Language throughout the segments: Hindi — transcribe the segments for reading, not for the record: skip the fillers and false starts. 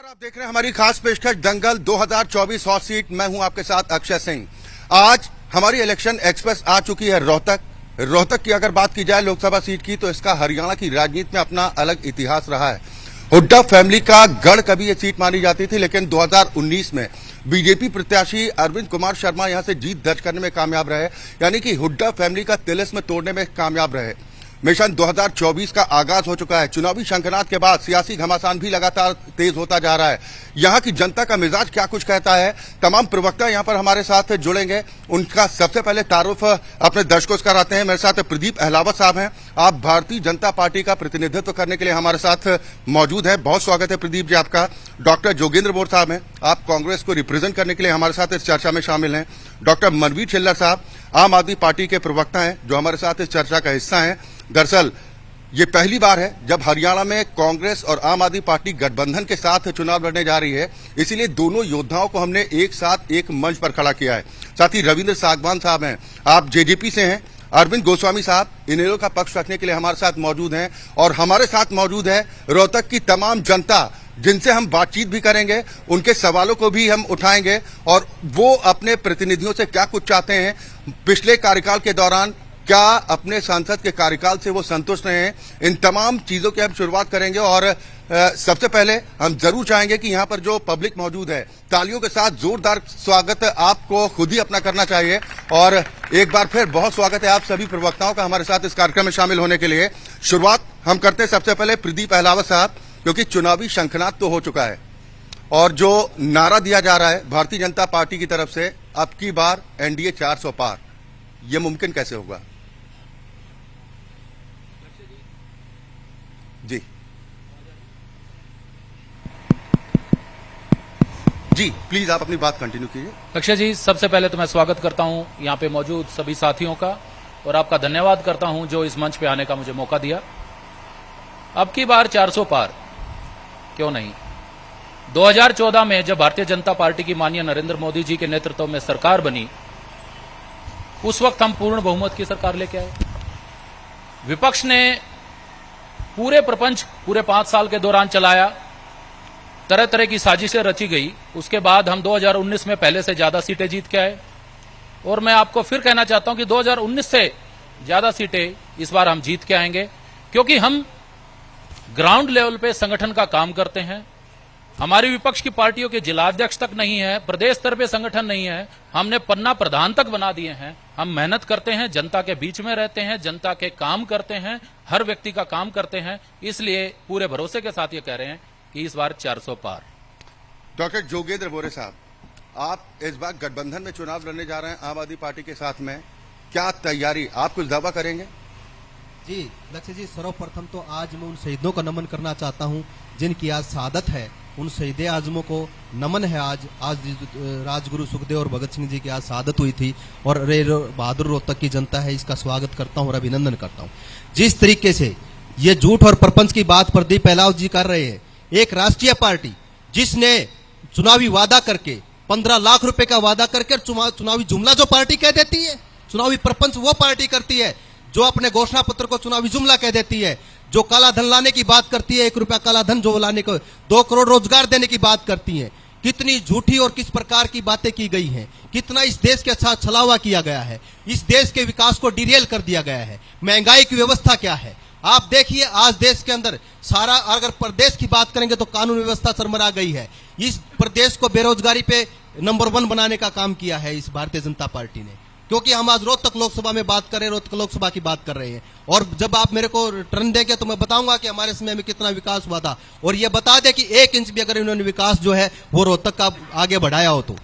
नमस्कार, आप देख रहे हैं हमारी खास पेशकश दंगल 2024 हॉट सीट। मैं हूं आपके साथ अक्षय सिंह। आज हमारी इलेक्शन एक्सप्रेस आ चुकी है रोहतक की अगर बात की जाए लोकसभा सीट की, तो इसका हरियाणा की राजनीति में अपना अलग इतिहास रहा है। हुड्डा फैमिली का गढ़ कभी ये सीट मानी जाती थी, लेकिन 2019 में बीजेपी प्रत्याशी अरविंद कुमार शर्मा यहां से जीत दर्ज करने में कामयाब रहे, यानी कि हुड्डा फैमिली का तिलिस्म तोड़ने में कामयाब रहे। मिशन 2024 का आगाज हो चुका है। चुनावी शंखनाद के बाद सियासी घमासान भी लगातार तेज होता जा रहा है। यहां की जनता का मिजाज क्या कुछ कहता है, तमाम प्रवक्ता यहां पर हमारे साथ जुड़ेंगे। उनका सबसे पहले तारुफ अपने दर्शकों से कराते हैं। मेरे साथ प्रदीप अहलावत साहब हैं। आप भारतीय जनता पार्टी का प्रतिनिधित्व करने के लिए हमारे साथ मौजूद है। बहुत स्वागत है प्रदीप जी आपका। डॉक्टर जोगेंद्र बोर साहब हैं, आप कांग्रेस को रिप्रेजेंट करने के लिए हमारे साथ इस चर्चा में शामिल हैं। डॉक्टर मनवीर छिल्लर साहब आम आदमी पार्टी के प्रवक्ता हैं, जो हमारे साथ इस चर्चा का हिस्सा हैं। दरअसल ये पहली बार है जब हरियाणा में कांग्रेस और आम आदमी पार्टी गठबंधन के साथ चुनाव लड़ने जा रही है, इसीलिए दोनों योद्धाओं को हमने एक साथ एक मंच पर खड़ा किया है। साथ ही रविंद्र सागवान साहब हैं, आप जेजेपी से हैं। अरविंद गोस्वामी साहब इनेलो का पक्ष रखने के लिए हमारे साथ मौजूद हैं, और हमारे साथ मौजूद है रोहतक की तमाम जनता, जिनसे हम बातचीत भी करेंगे, उनके सवालों को भी हम उठाएंगे और वो अपने प्रतिनिधियों से क्या कुछ चाहते हैं, पिछले कार्यकाल के दौरान क्या अपने सांसद के कार्यकाल से वो संतुष्ट रहे हैं, इन तमाम चीजों की हम शुरुआत करेंगे। और सबसे पहले हम जरूर चाहेंगे कि यहाँ पर जो पब्लिक मौजूद है, तालियों के साथ जोरदार स्वागत आपको खुद ही अपना करना चाहिए। और एक बार फिर बहुत स्वागत है आप सभी प्रवक्ताओं का हमारे साथ इस कार्यक्रम में शामिल होने के लिए। शुरुआत हम करते हैं सबसे पहले प्रदीप अहलावत साहब, क्योंकि चुनावी शंखनाद तो हो चुका है और जो नारा दिया जा रहा है भारतीय जनता पार्टी की तरफ से, अब की बार एनडीए 400 पार, यह मुमकिन कैसे होगा? जी प्लीज आप अपनी बात कंटिन्यू कीजिए। अक्षय जी, सबसे पहले तो मैं स्वागत करता हूं यहां पे मौजूद सभी साथियों का, और आपका धन्यवाद करता हूं जो इस मंच पे आने का मुझे मौका दिया। अब की बार 400 पार क्यों नहीं? 2014 में जब भारतीय जनता पार्टी की माननीय नरेंद्र मोदी जी के नेतृत्व में सरकार बनी, उस वक्त हम पूर्ण बहुमत की सरकार लेके आए। विपक्ष ने पूरे प्रपंच पूरे 5 साल के दौरान चलाया, तरह तरह की साजिशें रची गई। उसके बाद हम 2019 में पहले से ज्यादा सीटें जीत के आए, और मैं आपको फिर कहना चाहता हूं कि 2019 से ज्यादा सीटें इस बार हम जीत के आएंगे, क्योंकि हम ग्राउंड लेवल पे संगठन का काम करते हैं। हमारी विपक्ष की पार्टियों के जिलाध्यक्ष तक नहीं है, प्रदेश स्तर पे संगठन नहीं है, हमने पन्ना प्रधान तक बना दिए हैं। हम मेहनत करते हैं, जनता के बीच में रहते हैं, जनता के काम करते हैं, हर व्यक्ति का काम करते हैं। इसलिए पूरे भरोसे के साथ ये कह रहे हैं कि इस बार 400 पार। डॉक्टर जोगेंद्र बोरे साहब, आप इस बार गठबंधन में चुनाव लड़ने जा रहे हैं आम आदमी पार्टी के साथ में, क्या तैयारी, आप कुछ दावा करेंगे? जी लक्ष्य जी, सर्वप्रथम तो आज मैं उन शहीदों को नमन करना चाहता हूं जिनकी आज शहादत है। उन शहीद आजमों को नमन है। आज राजगुरु सुखदेव और भगत सिंह जी की आज शहादत हुई थी, और बहादुर रोहतक की जनता है, इसका स्वागत करता हूं और अभिनंदन करता हूं। जिस तरीके से ये झूठ और प्रपंच की बात प्रदीप अहलावत जी कर रहे हैं, एक राष्ट्रीय पार्टी जिसने चुनावी वादा करके 15 लाख रुपए का वादा करके चुनावी जुमला जो पार्टी कह देती है, चुनावी प्रपंच वो पार्टी करती है जो अपने घोषणा पत्र को चुनावी जुमला कह देती है, जो काला धन लाने की बात करती है, 1 रुपया काला धन जो लाने को 2 करोड़ रोजगार देने की बात करती है। कितनी झूठी और किस प्रकार की बातें की गई हैं, कितना इस देश के साथ छलावा किया गया है, इस देश के विकास को डिरेल कर दिया गया है। महंगाई की व्यवस्था क्या है आप देखिए। आज देश के अंदर सारा, अगर प्रदेश की बात करेंगे तो कानून व्यवस्था चरमरा गई है। इस प्रदेश को बेरोजगारी पे नंबर 1 बनाने का काम किया है इस भारतीय जनता पार्टी ने, क्योंकि हम आज रोहतक लोकसभा में बात कर रहे हैं, रोहतक लोकसभा की बात कर रहे हैं। और जब आप मेरे को टर्न देंगे तो मैं बताऊंगा कि हमारे समय में कितना विकास हुआ था, और ये बता दें कि 1 इंच भी अगर इन्होंने विकास जो है वो रोहतक का आगे बढ़ाया हो तो।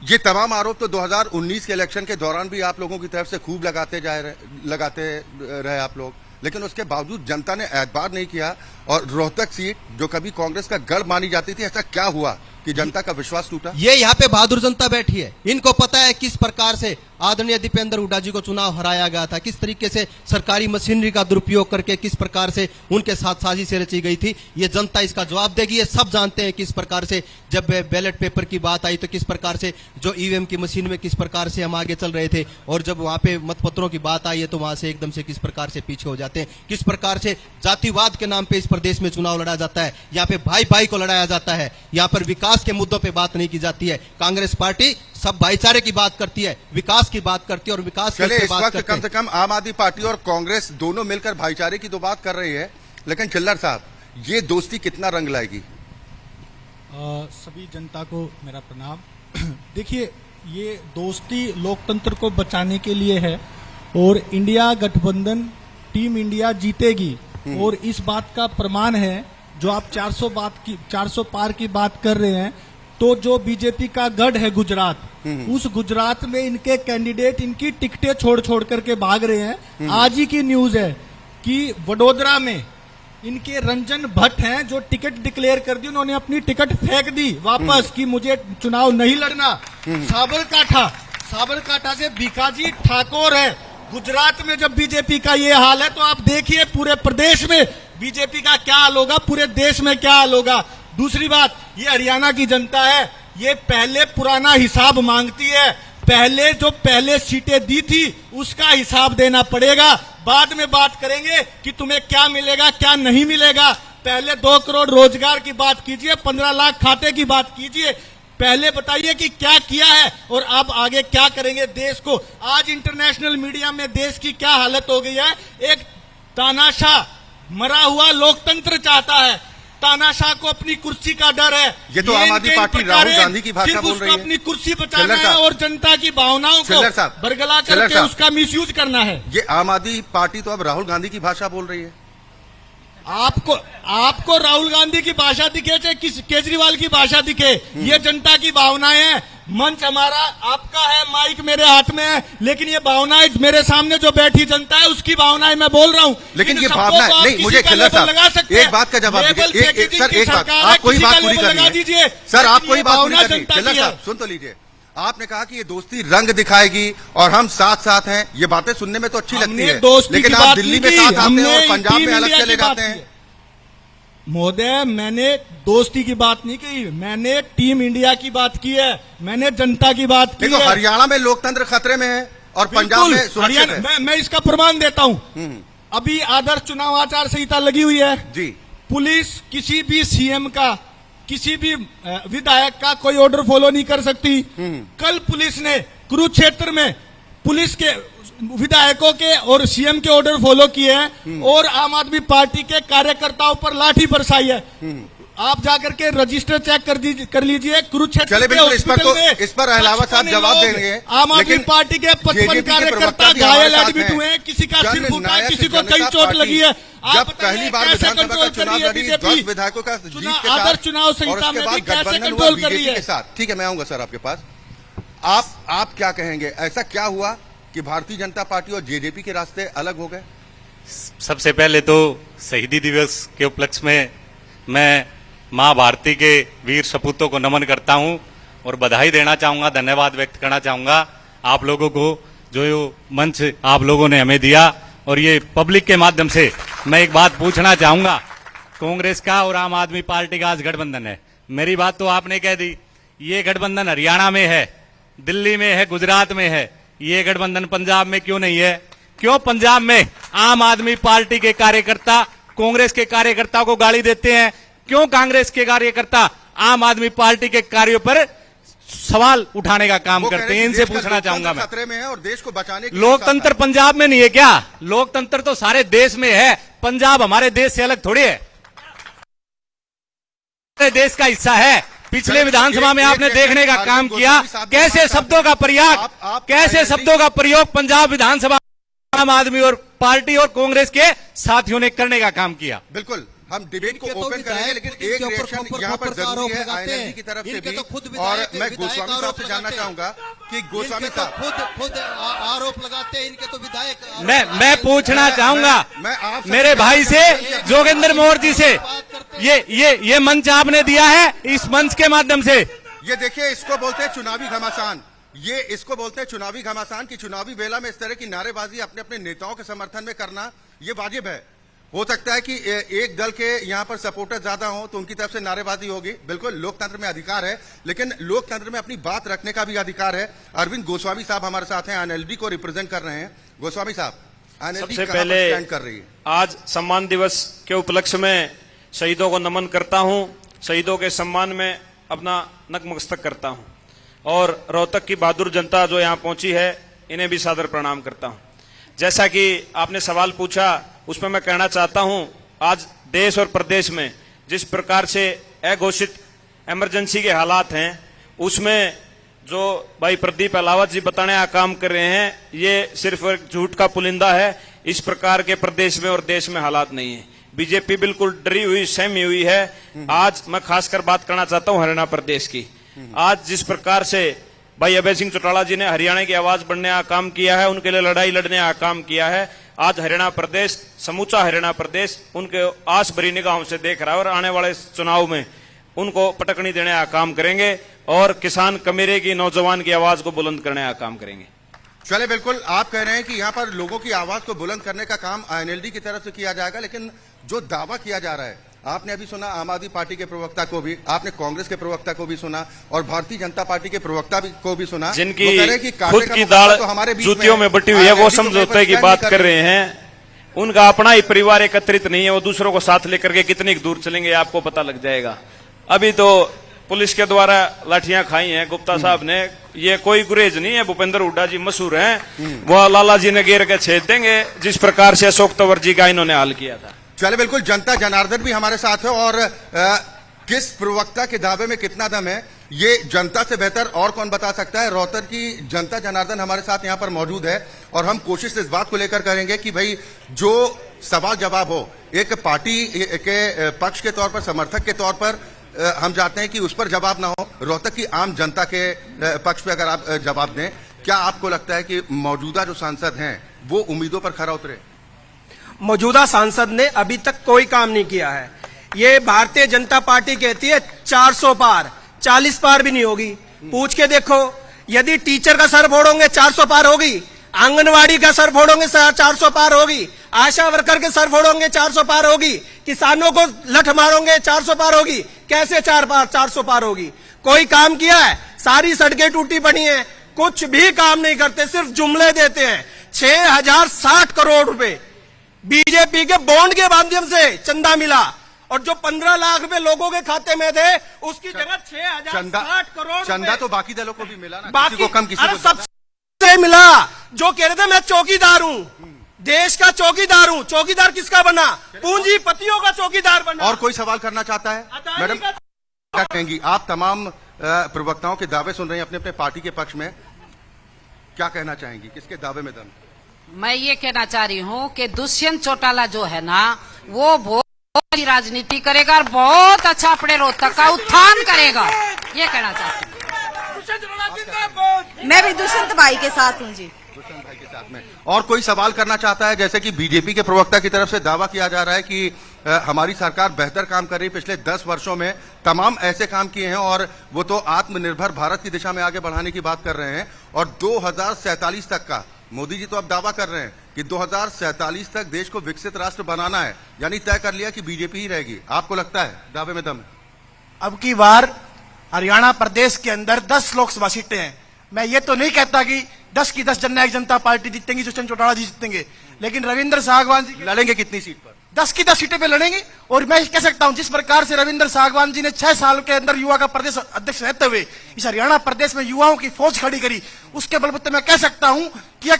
ये तमाम आरोप तो 2019 के इलेक्शन के दौरान भी आप लोगों की तरफ से खूब लगाते रहे आप लोग, लेकिन उसके बावजूद जनता ने एतबार नहीं किया। और रोहतक सीट जो कभी कांग्रेस का गढ़ मानी जाती थी, ऐसा क्या हुआ कि जनता का विश्वास टूटा? ये यहाँ पे बहादुर जनता बैठी है, इनको पता है किस प्रकार से आदरणीय दीपेंद्र हुड्डा जी को चुनाव हराया गया था, किस तरीके से सरकारी मशीनरी का दुरुपयोग करके किस प्रकार से उनके साथ साजिश रची गई थी, ये जनता इसका जवाब देगी। ये सब जानते हैं किस प्रकार से जब बैलेट पेपर की बात आई तो किस प्रकार से जो ईवीएम की मशीन में किस प्रकार से हम आगे चल रहे थे, और जब वहां पे मतपत्रों की बात आई है तो वहां से एकदम से किस प्रकार से पीछे हो जाते हैं, किस प्रकार से जातिवाद के नाम पे इस प्रदेश में चुनाव लड़ा जाता है। यहाँ पे भाई भाई को लड़ाया जाता है, यहाँ पर विकास के मुद्दों पे बात नहीं की जाती है। कांग्रेस पार्टी सब भाईचारे की बात करती है, विकास की बात करती है और विकास चले की इस बात वक्त करते कम हैं। से कम आम आदमी पार्टी और कांग्रेस दोनों मिलकर भाईचारे की तो बात कर रही है, लेकिन चिल्लर साहब ये दोस्ती कितना रंग लाएगी? सभी जनता को मेरा प्रणाम। देखिए, ये दोस्ती लोकतंत्र को बचाने के लिए है और इंडिया गठबंधन टीम इंडिया जीतेगी, और इस बात का प्रमाण है जो आप 400 पार की बात कर रहे हैं, तो जो बीजेपी का गढ़ है गुजरात, उस गुजरात में इनके कैंडिडेट इनकी टिकटें छोड़ छोड़ करके भाग रहे हैं। आज ही की न्यूज है कि वडोदरा में इनके रंजन भट्ट हैं जो टिकट डिक्लेयर कर दी, उन्होंने अपनी टिकट फेंक दी वापस कि मुझे चुनाव नहीं लड़ना। साबरकाठा से भीकाजी ठाकुर है। गुजरात में जब बीजेपी का ये हाल है तो आप देखिए पूरे प्रदेश में बीजेपी का क्या हाल होगा, पूरे देश में क्या हाल होगा। दूसरी बात, ये हरियाणा की जनता है, ये पहले पुराना हिसाब मांगती है। पहले सीटें दी थी उसका हिसाब देना पड़ेगा, बाद में बात करेंगे कि तुम्हें क्या मिलेगा क्या नहीं मिलेगा। पहले 2 करोड़ रोजगार की बात कीजिए, 15 लाख खाते की बात कीजिए, पहले बताइए कि क्या किया है और अब आगे क्या करेंगे देश को। आज इंटरनेशनल मीडिया में देश की क्या हालत हो गई है। एक तानाशाह मरा हुआ लोकतंत्र चाहता है, तानाशाह को अपनी कुर्सी का डर है। ये तो आम आदमी पार्टी राहुल गांधी की भाषा बोल रही है। अपनी कुर्सी बचाना है और जनता की भावनाओं को बरगला करके उसका मिसयूज करना है। ये आम आदमी पार्टी तो अब राहुल गांधी की भाषा बोल रही है। आपको राहुल गांधी की भाषा दिखे चाहे केजरीवाल की भाषा दिखे, ये जनता की भावनाएं हैं। मंच हमारा आपका है, माइक मेरे हाथ में है, लेकिन ये भावनाएं मेरे सामने जो बैठी जनता है उसकी भावनाएं मैं बोल रहा हूँ। लेकिन ये भावना नहीं, मुझे चिल्लर साहब एक बात का जवाब दीजिए। सर एक बात, आप कोई बात पूरी करनी है। सर आप कोई बात पूरी करनी है। चिल्लर साहब सुन तो लीजिए, आपने कहा कि ये दोस्ती रंग दिखाएगी और हम साथ साथ हैं, ये बातें सुनने में तो अच्छी लगती है, लेकिन आप दिल्ली में साथ आते हैं और पंजाब में अलग चले जाते हैं। महोदय, मैंने दोस्ती की बात नहीं की, मैंने टीम इंडिया की बात की है, मैंने जनता की बात की है। हरियाणा में लोकतंत्र खतरे में है और पंजाब में सुरक्षित है। मैं इसका प्रमाण देता हूँ। अभी आदर्श चुनाव आचार संहिता लगी हुई है जी। पुलिस किसी भी सीएम का, किसी भी विधायक का कोई ऑर्डर फॉलो नहीं कर सकती। कल पुलिस ने कुरुक्षेत्र में पुलिस के विधायकों के और सीएम के ऑर्डर फॉलो किए हैं और आम आदमी पार्टी के कार्यकर्ताओं पर लाठी बरसाई है। आप जाकर के रजिस्टर चेक कर लीजिए। कुरुक्षेत्र के हॉस्पिटल में इस पर अहलावत साहब जवाब देंगे। आम आदमी पार्टी के 55 कार्यकर्ता घायल एडमिट हुए हैं, किसी का सिर फूटा है, किसी को कई चोट लगी है। जब पहली बार विधानसभा का चुनाव लड़ी 10 विधायकों का जीत के साथ, आदर्श चुनाव संहिता में भी कैसे कंट्रोल कर रही है। ठीक है, मैं आऊंगा सर आपके पास। आप क्या कहेंगे, ऐसा क्या हुआ कि भारतीय जनता पार्टी और जेजेपी के रास्ते अलग हो गए? सबसे पहले तो शहीदी दिवस के उपलक्ष्य में मैं मां भारती के वीर सपूतों को नमन करता हूं और बधाई देना चाहूंगा, धन्यवाद व्यक्त करना चाहूंगा आप लोगों को, जो मंच आप लोगों ने हमें दिया। और ये पब्लिक के माध्यम से मैं एक बात पूछना चाहूंगा, कांग्रेस का और आम आदमी पार्टी का आज गठबंधन है। मेरी बात तो आपने कह दी, ये गठबंधन हरियाणा में है, दिल्ली में है, गुजरात में है, ये गठबंधन पंजाब में क्यों नहीं है? क्यों पंजाब में आम आदमी पार्टी के कार्यकर्ता कांग्रेस के कार्यकर्ताओं को गाली देते हैं? क्यों कांग्रेस के कार्यकर्ता आम आदमी पार्टी के कार्यों पर सवाल उठाने का काम करते हैं? इनसे पूछना चाहूंगा मैं। खतरे में है और देश को बचाने के लोकतंत्र पंजाब में नहीं है क्या? लोकतंत्र तो सारे देश में है, पंजाब हमारे देश से अलग थोड़ी है, देश का हिस्सा है। पिछले विधानसभा में आपने देखने का काम किया कैसे शब्दों का प्रयोग पंजाब विधानसभा आम आदमी और पार्टी और कांग्रेस के साथियों ने करने का काम किया। बिल्कुल, हम डिबेट को ओपन करेंगे, लेकिन एक रिएक्शन यहाँ पर जरूरी है आईएनएलडी की तरफ से भी। और मैं गोस्वामी साहब से जानना चाहूंगा कि गोस्वामी साहब खुद आरोप लगाते हैं, इनके तो विधायक। मैं पूछना चाहूंगा मेरे भाई से, जोगेंद्र मोहर जी से, ये मंच आपने दिया है, इस मंच के माध्यम से ये देखिए, इसको बोलते हैं चुनावी घमासान। ये इसको बोलते हैं चुनावी घमासान की चुनावी बेला में इस तरह की नारेबाजी अपने अपने नेताओं के समर्थन में करना ये वाजिब है। हो सकता है कि एक दल के यहां पर सपोर्टर ज्यादा हो तो उनकी तरफ से नारेबाजी होगी, बिल्कुल लोकतंत्र में अधिकार है, लेकिन लोकतंत्र में अपनी बात रखने का भी अधिकार है। अरविंद गोस्वामी साहब हमारे साथ हैं, एनएलडी को रिप्रेजेंट कर रहे हैं। गोस्वामी साहब, एनएलडी सबसे कहां पर पहले स्टैंड कर रही है? आज सम्मान दिवस के उपलक्ष्य में शहीदों को नमन करता हूं, शहीदों के सम्मान में अपना नतमस्तक करता हूं और रोहतक की बहादुर जनता जो यहां पहुंची है इन्हें भी सादर प्रणाम करता हूं। जैसा कि आपने सवाल पूछा उसमें मैं कहना चाहता हूं, आज देश और प्रदेश में जिस प्रकार से अघोषित इमरजेंसी के हालात हैं उसमें जो भाई प्रदीप अलावत जी बताने का काम कर रहे हैं ये सिर्फ एक झूठ का पुलिंदा है। इस प्रकार के प्रदेश में और देश में हालात नहीं है। बीजेपी बिल्कुल डरी हुई सहमी हुई है। आज मैं खासकर बात करना चाहता हूं हरियाणा प्रदेश की। आज जिस प्रकार से भाई अभय सिंह चौटाला जी ने हरियाणा की आवाज बनने का काम किया है, उनके लिए लड़ाई लड़ने का काम किया है, आज हरियाणा प्रदेश, समूचा हरियाणा प्रदेश उनके आस भरी निगाहों से देख रहा है और आने वाले चुनाव में उनको पटकनी देने का काम करेंगे और किसान कमेरे की, नौजवान की आवाज को बुलंद करने का काम करेंगे। चले, बिल्कुल आप कह रहे हैं कि यहाँ पर लोगों की आवाज को बुलंद करने का काम एनएलडी की तरफ से किया जाएगा, लेकिन जो दावा किया जा रहा है, आपने अभी सुना आम आदमी पार्टी के प्रवक्ता को भी, आपने कांग्रेस के प्रवक्ता को भी सुना और भारतीय जनता पार्टी के प्रवक्ता को भी सुना, जिनकी वो कह रहे हैं कि खुद कांटे का की मुकाबला दाल तो हमारे बीच जूतियों में बटी हुई है, वो समझौते की बात कर रहे हैं। उनका अपना ही परिवार एकत्रित नहीं है, वो दूसरों को साथ लेकर के कितनी दूर चलेंगे आपको पता लग जाएगा। अभी तो पुलिस के द्वारा लाठियां खाई हैं गुप्ता साहब ने, ये कोई गुरेज नहीं है। भूपेंद्र हुड्डा जी मशहूर हैं, वो लाला जी ने घेर के छेद देंगे जिस प्रकार से अशोक तंवर जी का इन्होंने हाल किया था। चले, बिल्कुल जनता जनार्दन भी हमारे साथ है और किस प्रवक्ता के दावे में कितना दम है ये जनता से बेहतर और कौन बता सकता है। रोहतक की जनता जनार्दन हमारे साथ यहाँ पर मौजूद है और हम कोशिश इस बात को लेकर करेंगे कि भाई जो सवाल जवाब हो, एक पार्टी के पक्ष के तौर पर, समर्थक के तौर पर हम चाहते हैं कि उस पर जवाब ना हो, रोहतक की आम जनता के पक्ष पे अगर आप जवाब दें। क्या आपको लगता है कि मौजूदा जो सांसद हैं वो उम्मीदों पर खरा उतरे? मौजूदा सांसद ने अभी तक कोई काम नहीं किया है। ये भारतीय जनता पार्टी कहती है 400 पार, 40 पार भी नहीं होगी। पूछ के देखो, यदि टीचर का सर फोड़ोगे 400 पार होगी, आंगनवाड़ी का सर फोड़ोगे 400 पार होगी, आशा वर्कर के सर फोड़ोगे 400 पार होगी, किसानों को लठ मारोगे 400 पार होगी। कैसे 400 पार होगी? कोई काम किया है? सारी सड़कें टूटी पड़ी हैं, कुछ भी काम नहीं करते, सिर्फ जुमले देते हैं। 6060 करोड़ रुपए बीजेपी के बॉन्ड के माध्यम से चंदा मिला और जो 15 लाख रुपए लोगों के खाते में थे उसकी जगह 6060 करोड़ चंदा तो बाकी दलों को भी मिला ना, बाकी किसी को कम, किसी को सबसे मिला। जो कह रहे थे मैं चौकीदार हूं, देश का चौकीदार हूं, चौकीदार किसका बना? पूंजीपतियों का चौकीदार बना। और कोई सवाल करना चाहता है? मैडम क्या कहेंगी? आप तमाम प्रवक्ताओं के दावे सुन रहे हैं अपने अपने पार्टी के पक्ष में, क्या कहना चाहेंगी? किसके दावे में दम? मैं ये कहना चाह रही हूँ कि दुष्यंत चौटाला जो है ना, वो बहुत अच्छी राजनीति करेगा और बहुत अच्छा अपने रोहतक का उत्थान करेगा, ये कहना चाहती हूँ। मैं भी दुष्यंत भाई के साथ हूँ जी। दुष्यंत भाई के साथ में और कोई सवाल करना चाहता है? जैसे कि बीजेपी के प्रवक्ता की तरफ से दावा किया जा रहा है कि हमारी सरकार बेहतर काम कर रही है, पिछले 10 वर्षों में तमाम ऐसे काम किए हैं और वो तो आत्मनिर्भर भारत की दिशा में आगे बढ़ाने की बात कर रहे हैं और 2047 तक का, मोदी जी तो अब दावा कर रहे हैं कि 2047 तक देश को विकसित राष्ट्र बनाना है, यानी तय कर लिया कि बीजेपी ही रहेगी। आपको लगता है दावे में दम है? अब की बार हरियाणा प्रदेश के अंदर 10 लोकसभा सीटें हैं। मैं ये तो नहीं कहता कि 10 की 10 जननायक जनता पार्टी जीतेंगी, दुष्यंत चौटाला जी जीतेंगे, लेकिन रविंद्र सागवान जी लड़ेंगे कितनी सीट पर? 10 की 10 सीटें पे लड़ेंगे। और मैं कह सकता हूं जिस प्रकार से रविंद्र सागवान जी ने 6 साल के अंदर युवा का प्रदेश अध्यक्ष रहते हुए इस हरियाणा प्रदेश में युवाओं की फौज खड़ी करी, उसके बलबूते मैं कह सकता हूं कि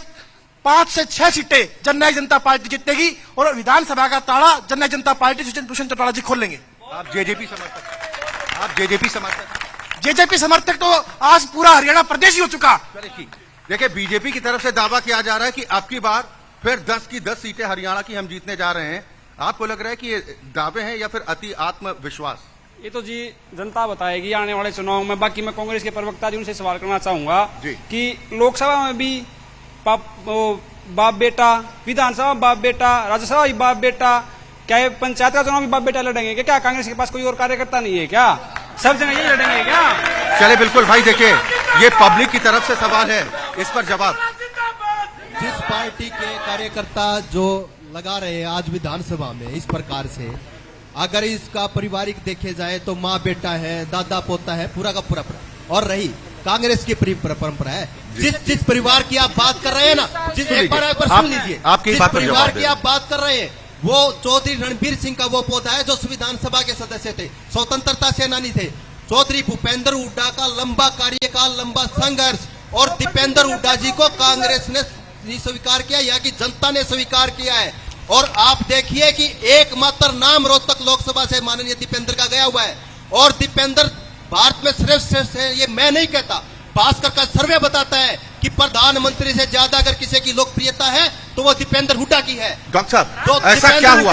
5 से 6 सीटें जननायक जनता पार्टी जीतेगी और विधानसभा का ताला जननायक जनता पार्टी दुष्यंत चौटाला जी खोल लेंगे। आप जेजेपी समर्थक? आप जेजेपी समर्थक? जेजेपी समर्थक तो आज पूरा हरियाणा प्रदेश ही हो चुका। देखिए, बीजेपी की तरफ से दावा किया जा रहा है कि अब की बार फिर 10 की 10 सीटें हरियाणा की हम जीतने जा रहे हैं। आपको लग रहा है कि ये दावे हैं या फिर अति आत्मविश्वास? ये तो जी जनता बताएगी आने वाले चुनाव में। बाकी मैं कांग्रेस के प्रवक्ता जी उनसे सवाल करना चाहूंगा कि लोकसभा में भी बाप बेटा, विधानसभा बाप बेटा, राज्यसभा भी बाप बेटा, क्या ये पंचायत का चुनाव भी बाप बेटा लड़ेंगे क्या? कांग्रेस के पास कोई और कार्यकर्ता नहीं है क्या? सब जगह यही लड़ेंगे क्या? चले, बिल्कुल भाई। देखिए, ये पब्लिक की तरफ से सवाल है, इस पर जवाब। जिस पार्टी के कार्यकर्ता जो लगा रहे हैं आज विधानसभा में इस प्रकार से, अगर इसका पारिवारिक देखे जाए तो माँ बेटा है, दादा पोता है, पूरा का पूरा। और रही कांग्रेस की परंपरा है, जिस परिवार की आप बात कर रहे हैं ना, जिस एक बार सुन लीजिए, आपकी जिस बात पर परिवार जवाब की आप बात कर रहे हैं वो चौधरी रणबीर सिंह का वो पौधा है जो विधानसभा के सदस्य थे, स्वतंत्रता सेनानी थे। चौधरी भूपेंद्र हुड्डा का लंबा कार्यकाल, लंबा संघर्ष, और दीपेंद्र हुड्डा जी को कांग्रेस ने स्वीकार किया, यहाँ की जनता ने स्वीकार किया है। और आप देखिए कि एकमात्र नाम रोहतक लोकसभा से माननीय दीपेंद्र का गया हुआ है, और दीपेंद्र भारत में श्रेष्ठ है, ये मैं नहीं कहता, भास्कर का सर्वे बताता है कि प्रधानमंत्री से ज्यादा अगर किसी की लोकप्रियता है तो वो दीपेंद्र हुड्डा की है। डॉक्टर साहब, तो ऐसा क्या हुआ?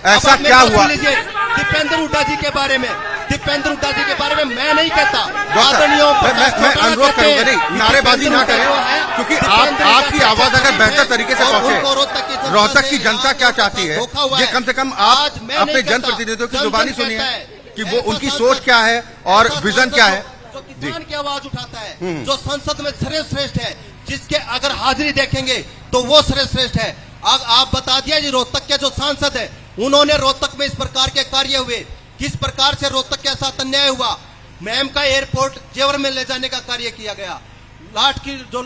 ऐसा क्या हुआ? दीपेंद्र हुड्डा जी के बारे में, दीपेंद्र हुड्डा जी के बारे में मैं नहीं कहता। मैं अनुरोध करूंगा, नहीं नारेबाजी ना करें, क्योंकि आपकी आवाज अगर बेहतर तरीके से पहुंचे, रोहतक की जनता क्या चाहती है, ये कम से कम आप अपने जनप्रतिनिधियों की जुबानी सुनिए कि वो उनकी सोच क्या है और विजन क्या है। जो किसान की आवाज उठाता है, जो संसद में सर्वश्रेष्ठ है, जिसके अगर हाजिरी देखेंगे तो वो सर्वश्रेष्ठ है। आप बता दिया जी, रोहतक के जो सांसद है उन्होंने रोहतक में इस प्रकार के कार्य हुए, किस प्रकार से रोहतक के साथ अन्याय हुआ। मैम का एयरपोर्ट जेवर में ले जाने का कार्य किया गया, लाट की जो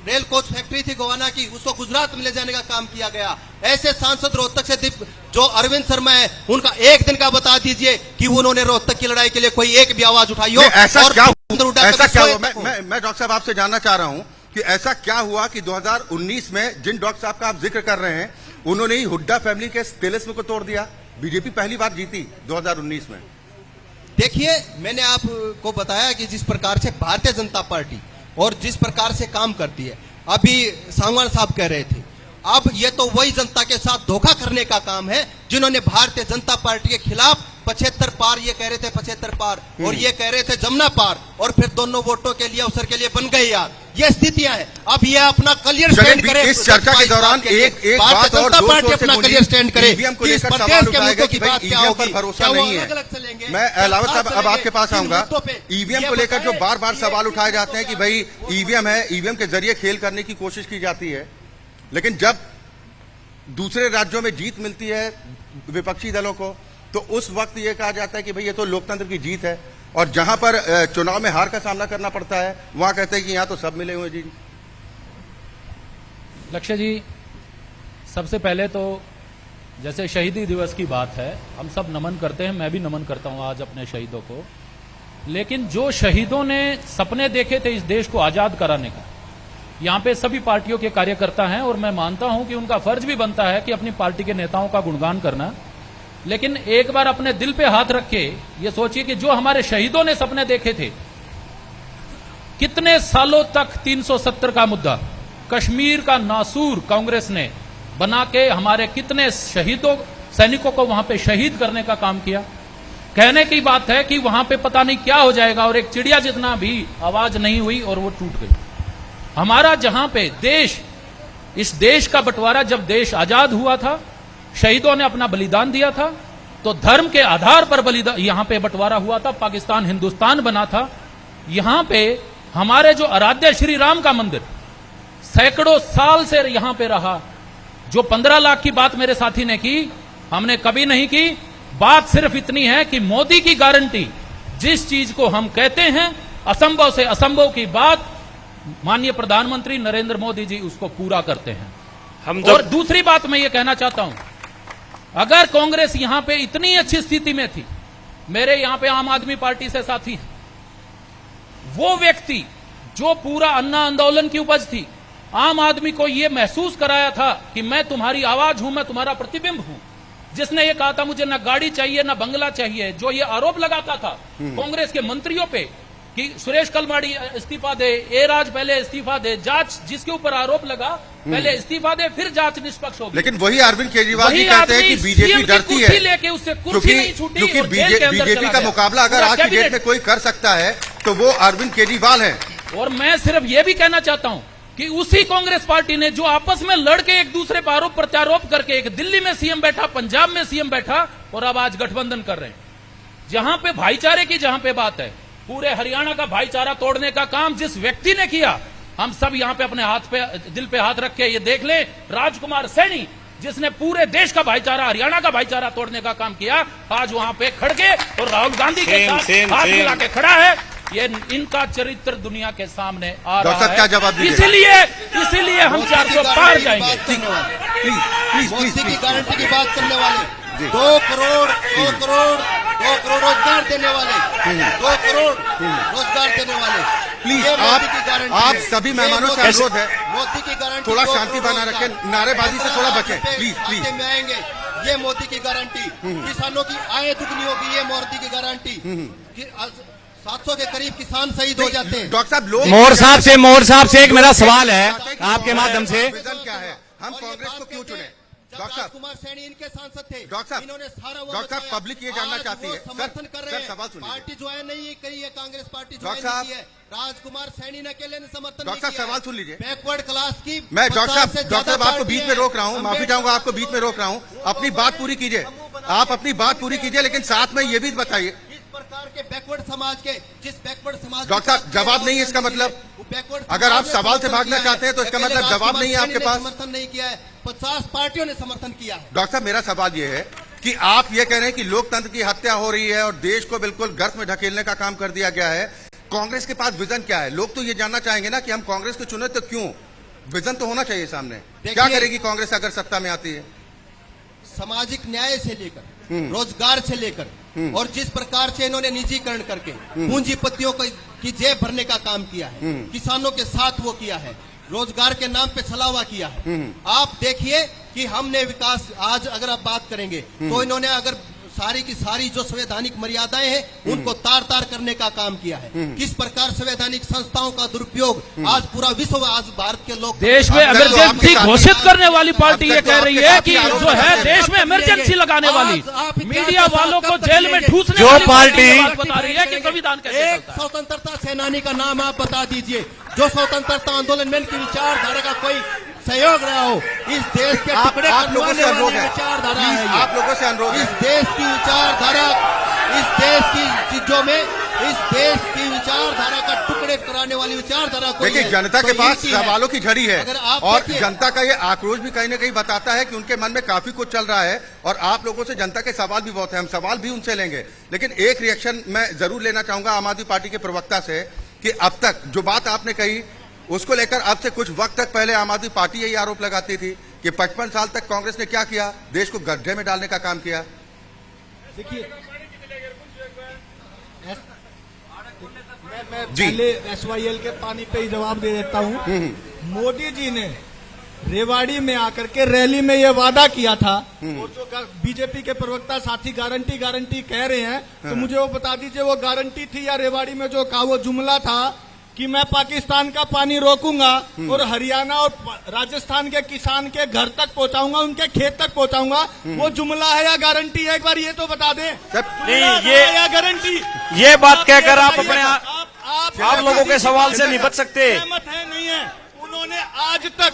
रेल कोच फैक्ट्री थी गोवाना की, उसको गुजरात में ले जाने का काम किया गया। ऐसे सांसद रोहतक से जो अरविंद शर्मा है, उनका एक दिन का बता दीजिए कि उन्होंने रोहतक की लड़ाई के लिए कोई एक भी आवाज उठाई हो। ऐसा क्या हुआ? मैं डॉक्टर साहब आपसे जानना चाह रहा हूं कि ऐसा क्या हुआ कि 2019 में जिन डॉक्टर साहब का आप जिक्र कर रहे हैं, उन्होंने ही हुड्डा फैमिली के तिलिस्म को तोड़ दिया। बीजेपी पहली बार जीती 2019 में। देखिए, मैंने आपको बताया कि जिस प्रकार से भारतीय जनता पार्टी और जिस प्रकार से काम करती है, अभी सांगवान साहब कह रहे थे, अब ये तो वही जनता के साथ धोखा करने का काम है जिन्होंने भारतीय जनता पार्टी के खिलाफ 75 पार, ये कह रहे थे 75 पार, और ये कह रहे थे जमुना पार, और फिर दोनों वोटों के लिए अवसर के लिए बन गए यार। ये स्थितियां हैं। अब ये अपना क्लियर स्टैंड करे। इस चर्चा के दौरान एक बात और पार्टी अपना क्लियर स्टैंड करे। ईवीएम को लेकर सवाल उठाएगा कि भाई ईवीएम पर भरोसा नहीं है। मैं अलावत साहब अब आपके पास आऊंगा। ईवीएम को लेकर जो बार बार सवाल उठाए जाते हैं कि भाई ईवीएम है, ईवीएम के जरिए खेल करने की कोशिश की जाती है, लेकिन जब दूसरे राज्यों में जीत मिलती है विपक्षी दलों को तो उस वक्त ये कहा जाता है कि भाई ये तो लोकतंत्र की जीत है, और जहां पर चुनाव में हार का सामना करना पड़ता है वहां कहते हैं कि यहां तो सब मिले हुए। जी लक्ष्य जी, सबसे पहले तो जैसे शहीदी दिवस की बात है, हम सब नमन करते हैं, मैं भी नमन करता हूं आज अपने शहीदों को। लेकिन जो शहीदों ने सपने देखे थे इस देश को आजाद कराने का, यहां पे सभी पार्टियों के कार्यकर्ता हैं, और मैं मानता हूं कि उनका फर्ज भी बनता है कि अपनी पार्टी के नेताओं का गुणगान करना। लेकिन एक बार अपने दिल पे हाथ रख के ये सोचिए कि जो हमारे शहीदों ने सपने देखे थे, कितने सालों तक 370 का मुद्दा, कश्मीर का नासूर कांग्रेस ने बना के हमारे कितने शहीदों, सैनिकों को वहां पे शहीद करने का काम किया। कहने की बात है कि वहां पे पता नहीं क्या हो जाएगा, और एक चिड़िया जितना भी आवाज नहीं हुई और वो टूट गई। हमारा जहां पे देश, इस देश का बंटवारा जब देश आजाद हुआ था, शहीदों ने अपना बलिदान दिया था, तो धर्म के आधार पर बलिदान यहां पे बंटवारा हुआ था, पाकिस्तान हिंदुस्तान बना था। यहां पे हमारे जो आराध्य श्री राम का मंदिर सैकड़ों साल से यहां पे रहा। जो 15 लाख की बात मेरे साथी ने की, हमने कभी नहीं की। बात सिर्फ इतनी है कि मोदी की गारंटी, जिस चीज को हम कहते हैं असंभव से असंभव की बात, माननीय प्रधानमंत्री नरेंद्र मोदी जी उसको पूरा करते हैं। और दूसरी बात मैं ये कहना चाहता हूं, अगर कांग्रेस यहां पे इतनी अच्छी स्थिति में थी, मेरे यहां पे आम आदमी पार्टी से साथी हैं, वो व्यक्ति जो पूरा अन्ना आंदोलन की उपज थी, आम आदमी को यह महसूस कराया था कि मैं तुम्हारी आवाज हूं, मैं तुम्हारा प्रतिबिंब हूं, जिसने ये कहा था मुझे ना गाड़ी चाहिए ना बंगला चाहिए, जो ये आरोप लगाता था कांग्रेस के मंत्रियों पे कि सुरेश कलमाड़ी इस्तीफा दे, ए राज पहले इस्तीफा दे, जांच जिसके ऊपर आरोप लगा पहले इस्तीफा दे, फिर जांच निष्पक्ष होगी। लेकिन वही अरविंद केजरीवाल जी कहते हैं कि बीजेपी डरती है लेके उससे कुर्सी नहीं छूटी, क्योंकि बीजेपी का मुकाबला अगर आज की डेट में कोई कर सकता है तो वो अरविंद केजरीवाल है। और मैं सिर्फ ये भी कहना चाहता हूं कि उसी कांग्रेस पार्टी ने जो आपस में लड़के एक दूसरे पर आरोप प्रत्यारोप करके, एक दिल्ली में सीएम बैठा, पंजाब में सीएम बैठा, और अब आज गठबंधन कर रहे हैं। जहां पे भाईचारे की जहां पे बात है, पूरे हरियाणा का भाईचारा तोड़ने का काम जिस व्यक्ति ने किया, हम सब यहाँ पे अपने हाथ पे, दिल पे हाथ रख के ये देख ले, राजकुमार सैनी जिसने पूरे देश का भाईचारा, हरियाणा का भाईचारा तोड़ने का काम किया, आज वहां पे खड़के और राहुल गांधी के साथ हाथ मिला के खड़ा है। ये इनका चरित्र दुनिया के सामने आ डॉक्टर रहा साहब, क्या है। जवाब दीजिएगा? इसीलिए हम 400 पार जाएंगे। मोदी की गारंटी की बात करने वाले 2 करोड़ रोजगार देने वाले 2 करोड़ रोजगार देने वाले, प्लीज ये मोदी की गारंटी आप है। सभी ये मेहमानों से मोदी- अनुरोध है, मोदी की गारंटी, थोड़ा 2 शांति करोड़ बना रोजगार। रखें, नारेबाजी से थोड़ा बचें, प्लीज प्लीज। खाते में आएंगे, ये मोदी की गारंटी। किसानों की आय दुगनी होगी, ये मोदी की गारंटी। 700 के करीब किसान शहीद हो जाते हैं। डॉक्टर साहब, लोग मोर साहब से एक मेरा सवाल है आपके माध्यम से। विजन क्या है, हम कांग्रेस को क्यों चुने? डॉक्टर साहब, कुमार सैनी इनके सांसद थे। डॉक्टर साहब, इन्होंने सारा वो डॉक्टर साहब, बचाया। पब्लिक ये जानना आज चाहती वो है। समर्थन कर रहे सर, हैं। सवाल सुनिए। पार्टी ज्वाइन नहीं करी है, कांग्रेस पार्टी डॉक्टर ज्वाइन साहब, नहीं की है। राजकुमार सैनी ने अकेले ने समर्थन डॉक्टर नहीं साहब, किया है। सवाल सुन लीजिए। बैकवर्ड क्लास की मैं डॉक्टर 50 से साहब ज्यादा आपको पार्टी बीच में है। रोक रहा हूँ, माफी चाहूंगा, आपको बीच में रोक रहा हूँ। अपनी बात पूरी कीजिए, आप अपनी बात पूरी कीजिए, लेकिन साथ में ये भी बताइए। इस प्रकार के बैकवर्ड समाज के, जिस बैकवर्ड समाज, डॉक्टर साहब, जवाब नहीं है इसका मतलब? अगर आप सवाल से भागना चाहते हैं तो इसका मतलब जवाब नहीं है आपके पास। समर्थन नहीं किया है, 50 पार्टियों ने समर्थन किया है। डॉक्टर साहब, मेरा सवाल ये है कि आप ये कह रहे हैं कि लोकतंत्र की हत्या हो रही है और देश को बिल्कुल गर्त में ढकेलने का काम कर दिया गया है। कांग्रेस के पास विजन क्या है? लोग तो ये जानना चाहेंगे ना कि हम कांग्रेस को चुने तो क्यों? विजन तो होना चाहिए सामने। क्या करेगी कांग्रेस अगर सत्ता में आती है? सामाजिक न्याय से लेकर, रोजगार से लेकर, और जिस प्रकार से इन्होंने निजीकरण करके पूंजीपतियों की जेब भरने का काम किया है, किसानों के साथ वो किया है, रोजगार के नाम पे छलावा किया है। आप देखिए कि हमने विकास, आज अगर आप बात करेंगे तो इन्होंने अगर सारी की सारी जो संवैधानिक मर्यादाएं हैं उनको तार तार करने का काम किया है। किस प्रकार संवैधानिक संस्थाओं का दुरुपयोग आज पूरा विश्व, आज भारत के लोग देश में इमरजेंसी घोषित करने वाली पार्टी ये कह रही है कि जो है देश में इमरजेंसी लगाने वाली, मीडिया वालों को जेल में ठूसने जो वाली पार्टी बात बता रही है कि संविधान कैसे एक चलता है। स्वतंत्रता सेनानी का नाम आप बता दीजिए जो स्वतंत्रता आंदोलन में इनकी विचारधारा का कोई सहयोग रहा हो। इस देश के टुकड़े आप लोगों से अनुरोध है, विचारधारा है ये। आप लोगों से अनुरोध इस है, देश की विचारधारा, इस देश की चीजों में, इस देश की विचारधारा का टुकड़े कराने वाली विचारधारा कोई देखिए है, जनता तो के पास इनकी है। सवालों की झड़ी है अगर आप और देखिए- जनता का ये आक्रोश भी कहीं ना कहीं बताता है कि उनके मन में काफी कुछ चल रहा है और आप लोगों से जनता के सवाल भी बहुत है, हम सवाल भी उनसे लेंगे। लेकिन एक रिएक्शन मैं जरूर लेना चाहूंगा आम आदमी पार्टी के प्रवक्ता से कि अब तक जो बात आपने कही उसको लेकर अब से कुछ वक्त तक पहले आम आदमी पार्टी यही आरोप लगाती थी कि 55 साल तक कांग्रेस ने क्या किया, देश को गड्ढे में डालने का काम किया। देखिए, मैं जी। पहले SYL के पानी पे ही जवाब दे देता हूँ। मोदी जी ने रेवाड़ी में आकर के रैली में ये वादा किया था, और जो बीजेपी के प्रवक्ता साथी गारंटी कह रहे हैं, तो मुझे वो बता दीजिए वो गारंटी थी या रेवाड़ी में जो कहा वो जुमला था कि मैं पाकिस्तान का पानी रोकूंगा और हरियाणा और राजस्थान के किसान के घर तक पहुंचाऊंगा, उनके खेत तक पहुंचाऊंगा, वो जुमला है या गारंटी है? एक बार ये तो बता दें। नहीं, ये या गारंटी, ये बात कहकर आप अपने आप लोगों के सवाल से नहीं बच सकते। सहमत है नहीं है? उन्होंने आज तक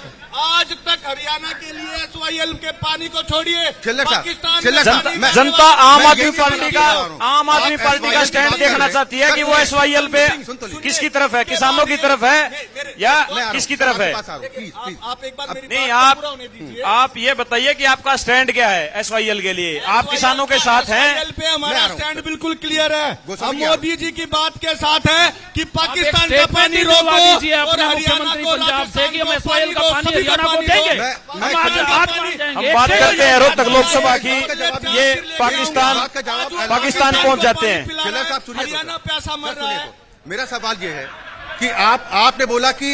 हरियाणा के लिए SYL के पानी को छोड़िए, चिल्लर साहब, पाकिस्तान चिल्लर में साहब, पानी मैं- जनता आम मैं आदमी यही पार्टी बात का कर रहा हूं। आम आदमी आप पार्टी का SYL स्टैंड की बात देखना कर रहे चाहती है कि वो हैं। SYL पे सुन तो लीजिए। किसकी तरफ है, किसानों की तरफ है या किसकी तरफ है? आप एक बार मेरी नहीं, बात पूरा होने दीजिए। आप ये बताइए कि आपका स्टैंड क्या है SYL के लिए? आप किसानों के साथ हैं? SYL पे मैं हमारा आ रहा हूं। स्टैंड बिल्कुल क्लियर है। गोस्वामी हम जी, मोदी जी की बात के साथ है कि पाकिस्तान का स्टेटमेंट पानी दिलवा रोको दीजिए और अपने हरियाणा मुख्यमंत्री को, पंजाब से कि हम राजस्थान को SYL का पानी सभी हरियाणा को पानी देंगे। दो। मैं हम आज खंडन आज करता मान जाएंगे। हम बात करते हैं रोहतक लोकसभा की, जवाब ये पाकिस्तान पाकिस्तान पहुंच जाते हैं। चिल्लर साहब सुनिए तो। हरियाणा प्यासा मर रहा है। मेरा सवाल ये है कि आपने बोला कि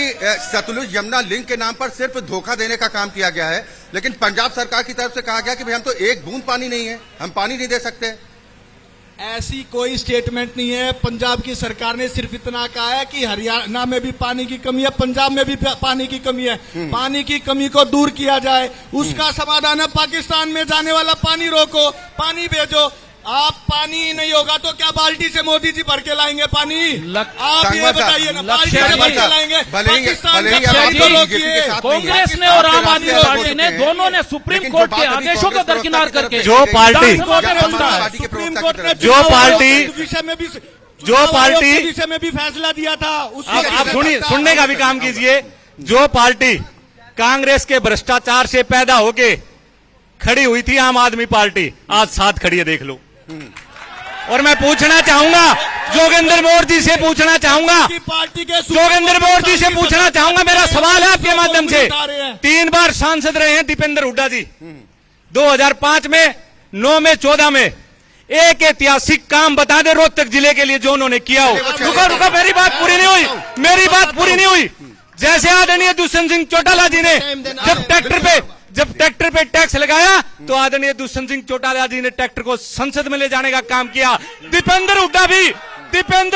सतलुज यमुना लिंक के नाम पर सिर्फ धोखा देने का काम किया गया है, लेकिन पंजाब सरकार की तरफ से कहा गया कि भाई हम तो एक बूंद पानी नहीं है, हम पानी नहीं दे सकते। ऐसी कोई स्टेटमेंट नहीं है। पंजाब की सरकार ने सिर्फ इतना कहा है कि हरियाणा में भी पानी की कमी है, पंजाब में भी पानी की कमी है। पानी की कमी को दूर किया जाए, उसका समाधान है पाकिस्तान में जाने वाला पानी रोको, पानी भेजो। आप पानी नहीं होगा तो क्या बाल्टी से मोदी जी भर के लाएंगे पानी? आप ये बताइए ना, बाल्टी से भर के लाएंगे? पाकिस्तान का पानी तो रोकिए। कांग्रेस ने और आम आदमी पार्टी ने दोनों ने सुप्रीम कोर्ट के आदेशों को दरकिनार करके जो पार्टी- विधानसभा में रोक डाला। सुप्रीम कोर्ट ने जो पार्टी- विषय में भी जो पार्टी के विषय में भी फैसला दिया था आप सुनिए, सुनने का भी काम कीजिए। जो पार्टी कांग्रेस के भ्रष्टाचार से पैदा होके खड़ी हुई थी आम आदमी पार्टी, आज साथ खड़ी है, देख लो। और मैं पूछना चाहूंगा जोगेंद्र मौर्य जी से पूछना चाहूंगा, पार्टी के जोगेंद्र मौर्य जी से पूछना चाहूंगा, मेरा सवाल है आपके माध्यम से। 3 बार सांसद रहे हैं दीपेंद्र हुड्डा जी, 2005 में, 9 में, 14 में। एक ऐतिहासिक काम बता दे रोहतक जिले के लिए जो उन्होंने किया हो। रुको, मेरी बात पूरी नहीं हुई, मेरी बात पूरी नहीं हुई। जैसे आदरणीय दुष्यंत सिंह चौटाला जी ने जब ट्रैक्टर पे टैक्स लगाया तो आदरणीय दुष्यंत सिंह चौटाला जी ने ट्रैक्टर को संसद में ले जाने का काम किया। दीपेंद्र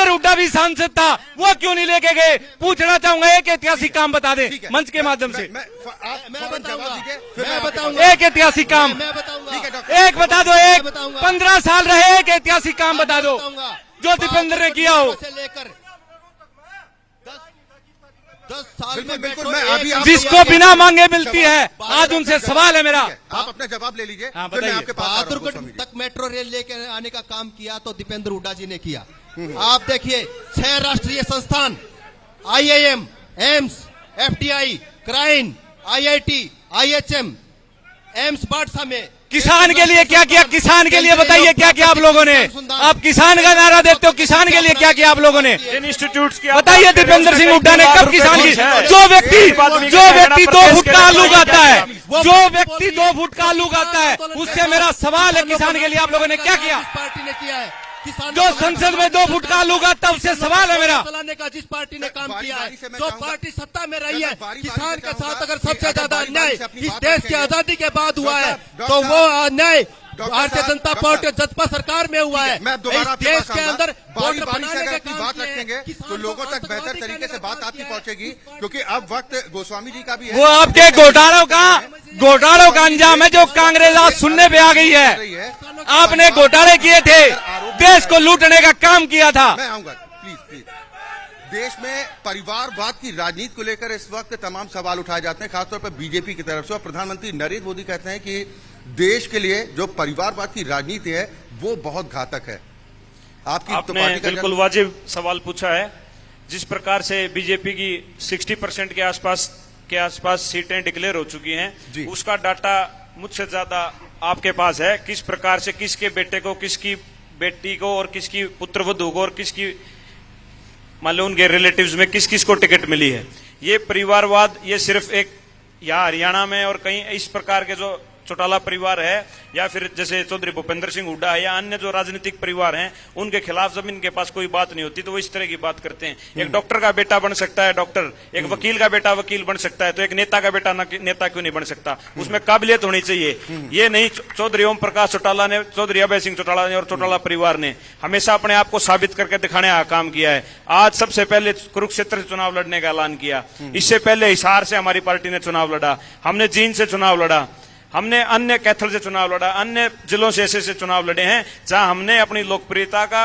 हुड्डा भी सांसद था, वो क्यों नहीं लेके गए? पूछना चाहूंगा, एक ऐतिहासिक काम बता दें मंच के माध्यम से। मैं बताऊंगा एक ऐतिहासिक काम, एक बता दो, एक 15 साल रहे, एक ऐतिहासिक काम बता दो जो दीपेंद्र ने किया हो। 10 साल में बिल्कुल, मैं अभी आपको जिसको बिना मांगे मिलती है, आज उनसे सवाल है मेरा। आप अपना जवाब ले लीजिए, हाँ, फिर मैं बताइए। आपके पास आ रहा हूं, बहादुरगढ़ गोस्वामी जी। तक मेट्रो रेल लेकर आने का काम किया तो दीपेंद्र हुड्डा जी ने किया। आप देखिए 6 राष्ट्रीय संस्थान, IIM, एम्स, FTI, क्राइन, IIT, IHM, एम्स बाड़सा में किसान के लिए क्या किया? किसान के लिए बताइए क्या किया आप लोगों ने? आप किसान का नारा देते हो, किसान के लिए क्या किया आप लोगों ने? इंस्टीट्यूट की बताइए दीपेंद्र सिंह हुड्डा ने कब किसान की? जो व्यक्ति 2 फुट का आलू उगाता है, जो व्यक्ति 2 फुट का आलू उगाता है, उससे मेरा सवाल है, किसान के लिए आप लोगों ने क्या किया? पार्टी ने किया है जो संसद में 2 फुट का आलू उगाता है, उससे सवाल है मेरा। चलाने का जिस पार्टी ने काम बारी किया है, बारी से मैं जो चाहूंगा- पार्टी सत्ता में रही है, मैं बारी किसान से के चाहूंगा साथ अगर कि सबसे अगर ज्यादा बारी अन्याय बारी से अपनी इस बात देश की रखेंगे। आजादी के बाद हुआ है, डॉक्टर तो वो अन्याय डॉक्टर भारतीय साहब, जनता डॉक्टर पार्टी साहब, जजपा सरकार में हुआ है। मैं दोबारा इस आपके देश पास के आऊंगा। अंदर बारी वोट बारी से बनाने अगर का अपनी काम बात किया है, रखेंगे किसान तो को लोगों तक बेहतर आतंकवादी तरीके से कहने का बात काम आपकी किया है। पहुंचेगी, क्योंकि अब वक्त गोस्वामी जी का भी है। वो आपके घोटालों का अंजाम है जो कांग्रेस आज सुनने पे आ गई है। आपने घोटाले किए थे, देश को लूटने का काम किया था। मैं आऊंगा, प्लीज। देश में परिवारवाद की राजनीति को लेकर इस वक्त तमाम सवाल उठाए जाते हैं, खासतौर पर बीजेपी की तरफ से। और प्रधानमंत्री नरेंद्र मोदी कहते हैं कि देश के लिए जो परिवारवाद की राजनीति है वो बहुत घातक है। आपकी तो आपने पार्टी का बिल्कुल वाजिब सवाल पूछा है। जिस प्रकार से बीजेपी की 60% के आसपास सीटें डिक्लेयर हो चुकी जी। हैं, उसका डाटा मुझसे ज्यादा आपके पास है। किस प्रकार से किसके बेटे को, किसकी बेटी को और किसकी पुत्रवधू को और किसकी मान लो उनके रिलेटिव्स में किस किस को टिकट मिली है। ये परिवारवाद ये सिर्फ एक यहाँ हरियाणा में और कहीं इस प्रकार के जो चौटाला परिवार है या फिर जैसे चौधरी भूपेंद्र सिंह हुड्डा है या अन्य जो राजनीतिक परिवार हैं, उनके खिलाफ जब इनके पास कोई बात नहीं होती तो वो इस तरह की बात करते हैं। एक डॉक्टर का बेटा बन सकता है डॉक्टर, एक वकील का बेटा वकील बन सकता है, तो एक नेता का बेटा नेता क्यों नहीं बन सकता? उसमें काबिलियत होनी चाहिए। ये नहीं चौधरी ओम प्रकाश चौटाला ने, चौधरी अभय सिंह चौटाला ने और चौटाला परिवार ने हमेशा अपने आप को साबित करके दिखाने का काम किया है। आज सबसे पहले कुरुक्षेत्र से चुनाव लड़ने का ऐलान किया, इससे पहले हिसार से हमारी पार्टी ने चुनाव लड़ा, हमने जींद से चुनाव लड़ा, हमने अन्य कैथल से चुनाव लड़ा, अन्य जिलों से ऐसे चुनाव लड़े हैं जहां हमने अपनी लोकप्रियता का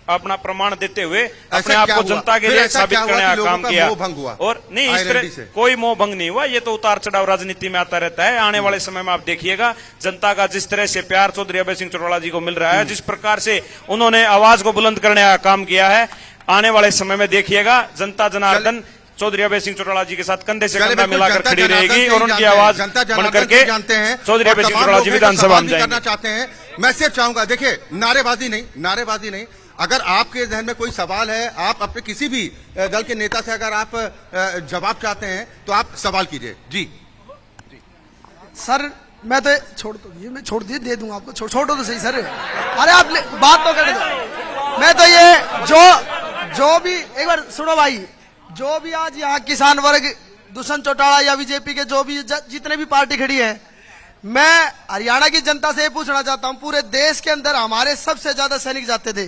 अपना प्रमाण देते हुए अपने आप को जनता के लिए साबित करने का काम किया। और नहीं, इस तरह कोई मोह भंग नहीं हुआ। ये तो उतार चढ़ाव राजनीति में आता रहता है। आने वाले समय में आप देखिएगा जनता का जिस तरह से प्यार चौधरी अभय सिंह चौटाला जी को मिल रहा है, जिस प्रकार से उन्होंने आवाज को बुलंद करने का काम किया है, आने वाले समय में देखिएगा जनता जनार्दन चौधरी अभय सिंह चौटाला जी के साथ कंधे से कंधा मिलाकर खड़ी रहेगी और उनकी आवाज बन करके चौधरी अभय सिंह चौटाला जी विधानसभा में जाएंगे। चाहते हैं, मैं सिर्फ चाहूंगा, देखिए नारेबाजी नहीं, अगर आपके जहन में कोई सवाल है, आप अपने किसी भी दल के नेता से अगर आप जवाब चाहते हैं तो आप सवाल कीजिए। जी सर, मैं तो छोड़ दिए दे दूंगा आपको, छोड़ो तो सही सर। अरे आप बात तो करने दो। मैं तो ये जो भी एक बार सुनो भाई, जो भी आज यहाँ किसान वर्ग दुष्यंत चौटाला या बीजेपी के जो भी जितने भी पार्टी खड़ी है, मैं हरियाणा की जनता से ये पूछना चाहता हूँ, पूरे देश के अंदर हमारे सबसे ज्यादा सैनिक जाते थे।